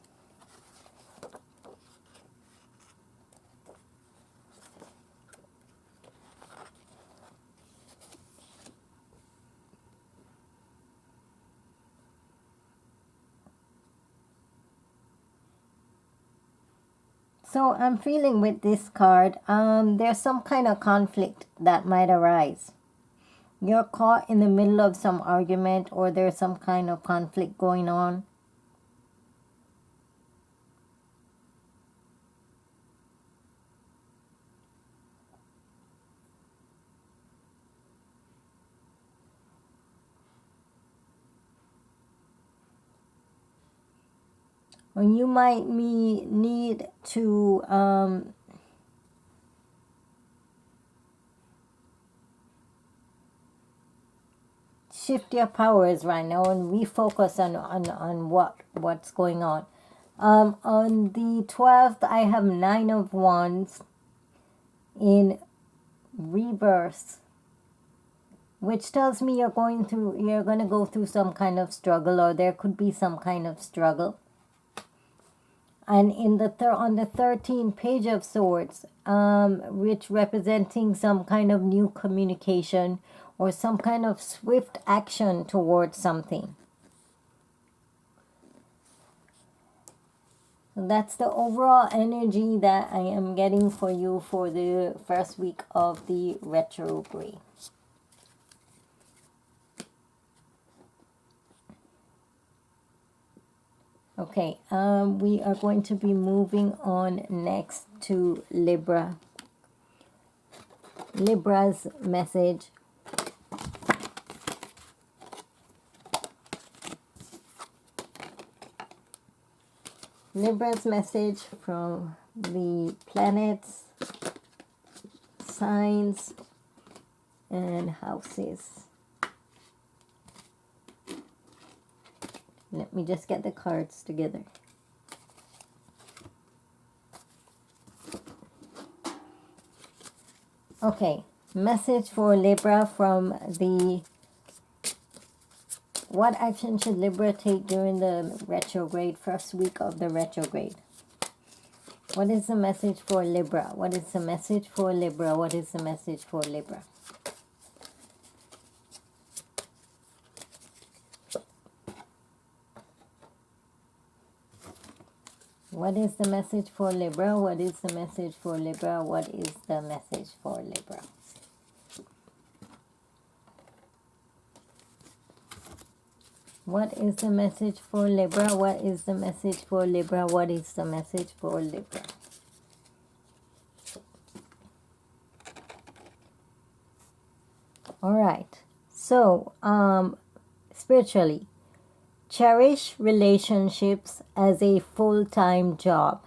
So I'm feeling with this card, there's some kind of conflict that might arise. You're caught in the middle of some argument, or there's some kind of conflict going on. Or you might need to shift your powers right now and refocus on what's going on. On the 12th, I have Nine of Wands in reverse, which tells me you're going to go through some kind of struggle, or there could be some kind of struggle. And in the on the 13th, Page of Swords, which representing some kind of new communication or some kind of swift action towards something. So that's the overall energy that I am getting for you for the first week of the retrograde. Okay, we are going to be moving on next to Libra. Libra's message. Libra's message from the planets, signs, and houses. Let me just get the cards together. Okay, message for Libra from the... What action should Libra take during the retrograde, first week of the retrograde? What is the message for Libra? What is the message for Libra? What is the message for Libra? What is the message for Libra? What is the message for Libra? What is the message for Libra? What is the message for Libra? What is the message for Libra? What is the message for Libra? All right. So, spiritually, cherish relationships as a full-time job.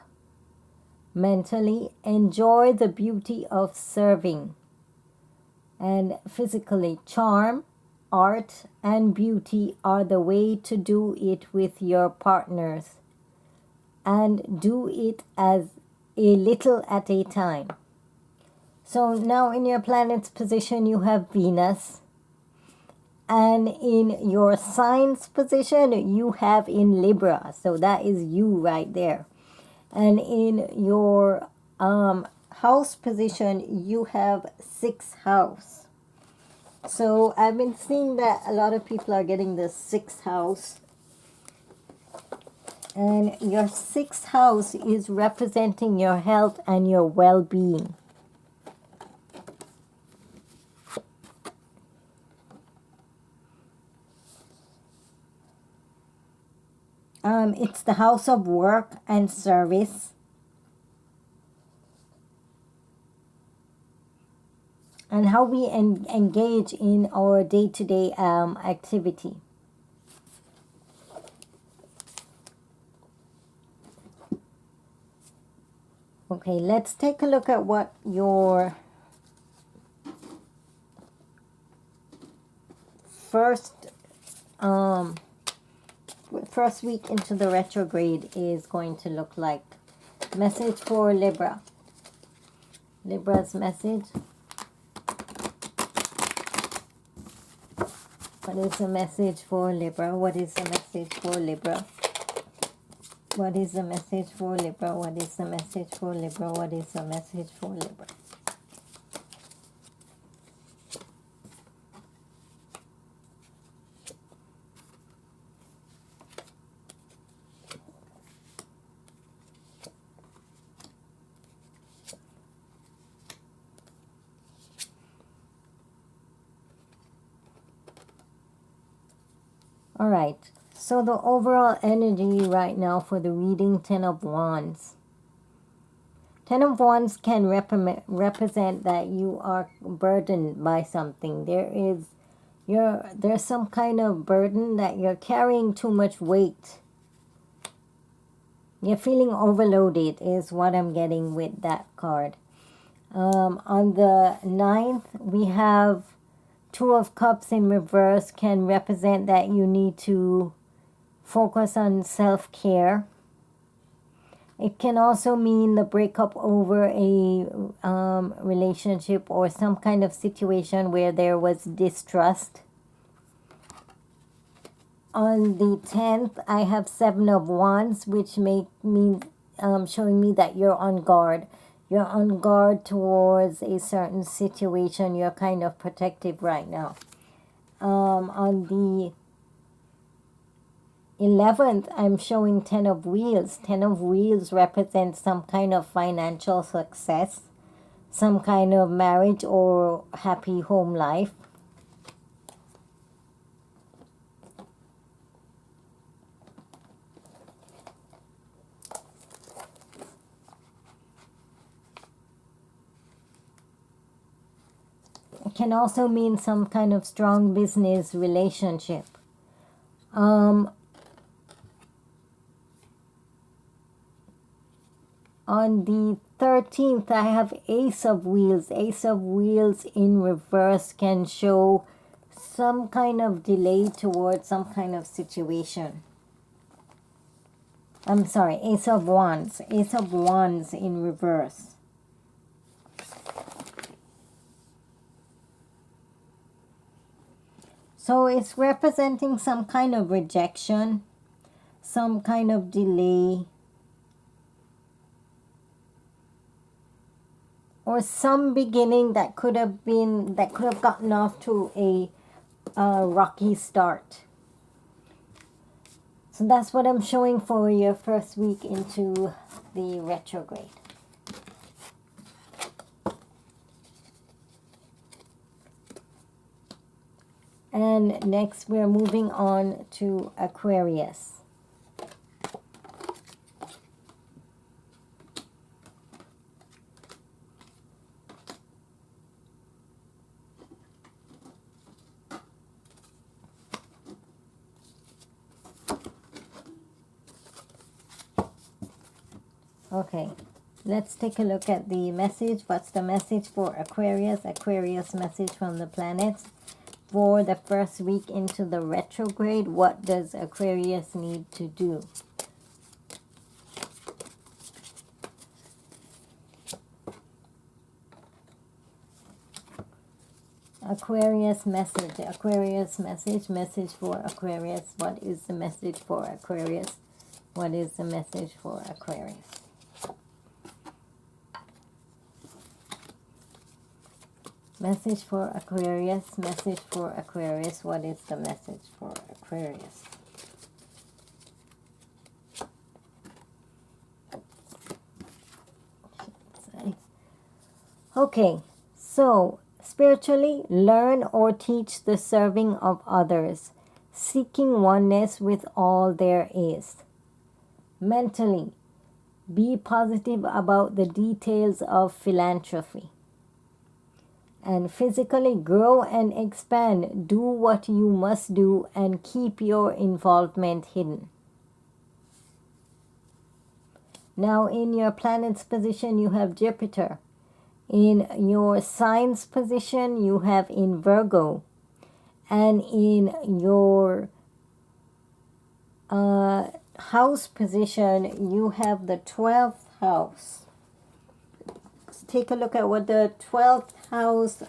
mentally, enjoy the beauty of serving. And physically, charm, art, and beauty are the way to do it with your partners. And do it as a little at a time. So now in your planet's position, you have Venus. And in your sign's position, you have in Libra. So that is you right there. And in your house position, you have 6th house. So I've been seeing that a lot of people are getting the 6th house. And your 6th house is representing your health and your well-being. It's the house of work and service. And how we engage in our day-to-day activity. Okay, let's take a look at what your first week into the retrograde is going to look like. Message for Libra. Libra's message. What is the message for Libra? What is the message for Libra? What is the message for Libra? What is the message for Libra? What is the message for Libra? All right, so the overall energy right now for the reading, 10 of Wands. 10 of Wands can represent that you are burdened by something. There's some kind of burden that you're carrying too much weight. You're feeling overloaded is what I'm getting with that card. On the 9th, we have 2 of Cups in reverse can represent that you need to focus on self-care. It can also mean the breakup over a relationship or some kind of situation where there was distrust. On the 10th, I have 7 of Wands, which make me showing me that you're on guard. You're on guard towards a certain situation. You're kind of protective right now. On the 11th, I'm showing 10 of Wheels. 10 of Wheels represents some kind of financial success, some kind of marriage or happy home life. It can also mean some kind of strong business relationship. On the 13th, I have Ace of Wheels. Ace of Wheels in reverse can show some kind of delay towards some kind of situation. I'm sorry, Ace of Wands. Ace of Wands in reverse. So it's representing some kind of rejection, some kind of delay, or some beginning that could have gotten off to a rocky start. So that's what I'm showing for your first week into the retrograde. And next we're moving on to Aquarius. Okay, Let's take a look at the message. What's the message for Aquarius? Aquarius message from the planets for the first week into the retrograde. What does Aquarius need to do? Aquarius message. Aquarius message. Message for Aquarius. What is the message for Aquarius? What is the message for Aquarius? Message for Aquarius. Message for Aquarius. What is the message for Aquarius? Okay, so spiritually, learn or teach the serving of others, seeking oneness with all there is. Mentally, be positive about the details of philanthropy. And physically, grow and expand. Do what you must do and keep your involvement hidden. Now, in your planet's position, you have Jupiter. In your sign's position, you have in Virgo. And in your house position, you have the 12th house. Let's take a look at what the 12th house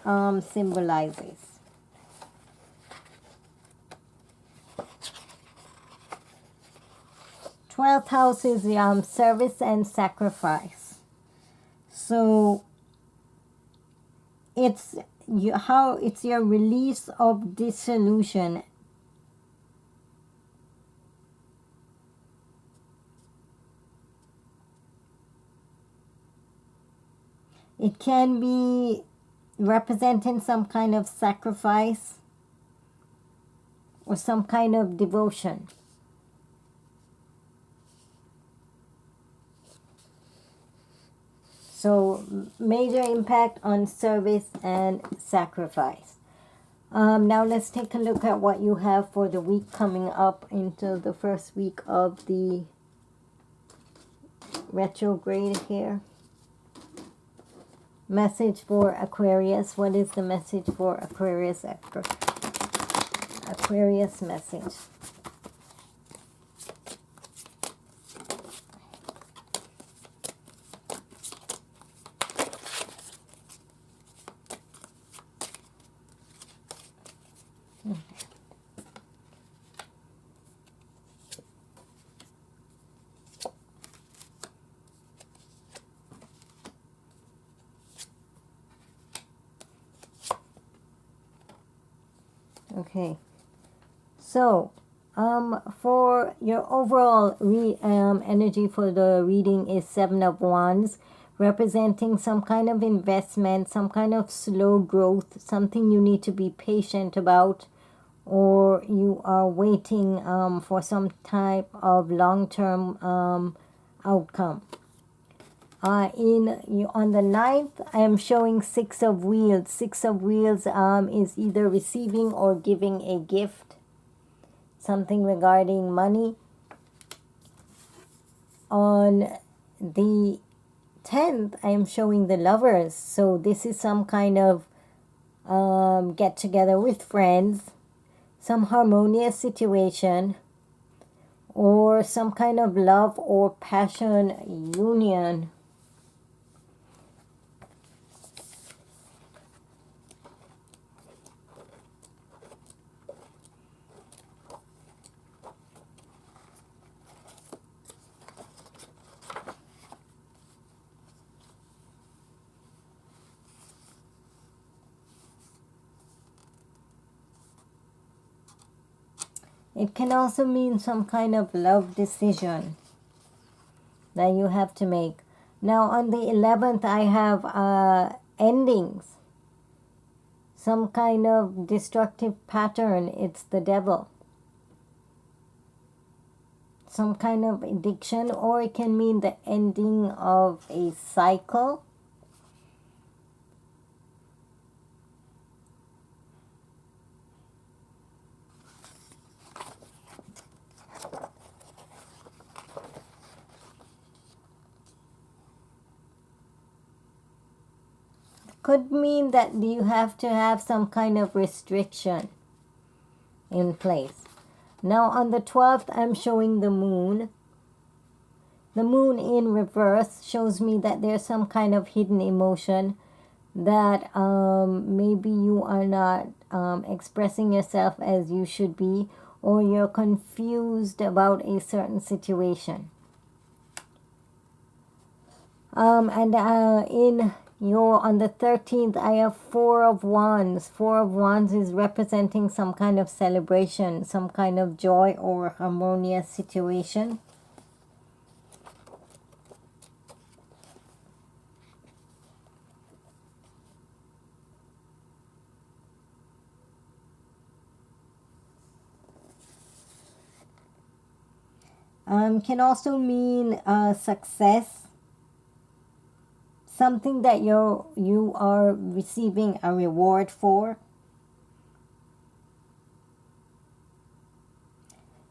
symbolizes. Twelfth house is service and sacrifice. So it's your release of disillusion. It can be representing some kind of sacrifice or some kind of devotion. So major impact on service and sacrifice. Now let's take a look at what you have for the week coming up into the first week of the retrograde here. Message for Aquarius. What is the message for Aquarius? Aquarius message. Okay, so for your overall energy for the reading is 7 of Wands, representing some kind of investment, some kind of slow growth, something you need to be patient about, or you are waiting for some type of long-term outcome. On the 9th, I am showing 6 of Wheels. 6 of Wheels is either receiving or giving a gift, something regarding money. On the 10th, I am showing the Lovers. So this is some kind of get together with friends, some harmonious situation, or some kind of love or passion union. It can also mean some kind of love decision that you have to make. Now on the 11th, I have endings. Some kind of destructive pattern. It's the devil. Some kind of addiction, or it can mean the ending of a cycle. could mean that you have to have some kind of restriction in place. Now on the 12th, I'm showing the moon. The moon in reverse shows me that there's some kind of hidden emotion that maybe you are not expressing yourself as you should be, or you're confused about a certain situation. And in your, on the 13th, I have 4 of Wands. 4 of Wands is representing some kind of celebration, some kind of joy or harmonious situation. Can also mean success, something that you are receiving a reward for.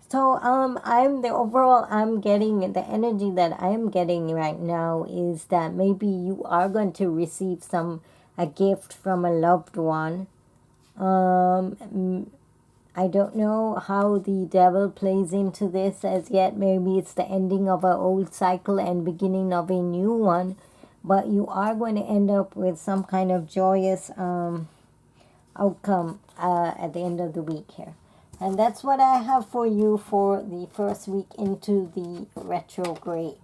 So I'm getting the energy that I'm getting right now is that maybe you are going to receive a gift from a loved one. I don't know how the devil plays into this as yet. Maybe it's the ending of an old cycle and beginning of a new one. But you are going to end up with some kind of joyous outcome at the end of the week here. And that's what I have for you for the first week into the retrograde.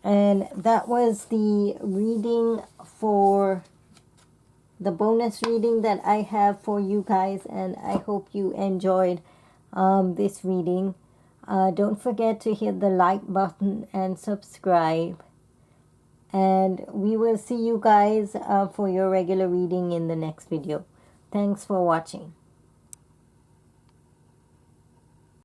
And that was the reading for the bonus reading that I have for you guys. And I hope you enjoyed this reading. Don't forget to hit the like button and subscribe. And we will see you guys for your regular reading in the next video. Thanks for watching.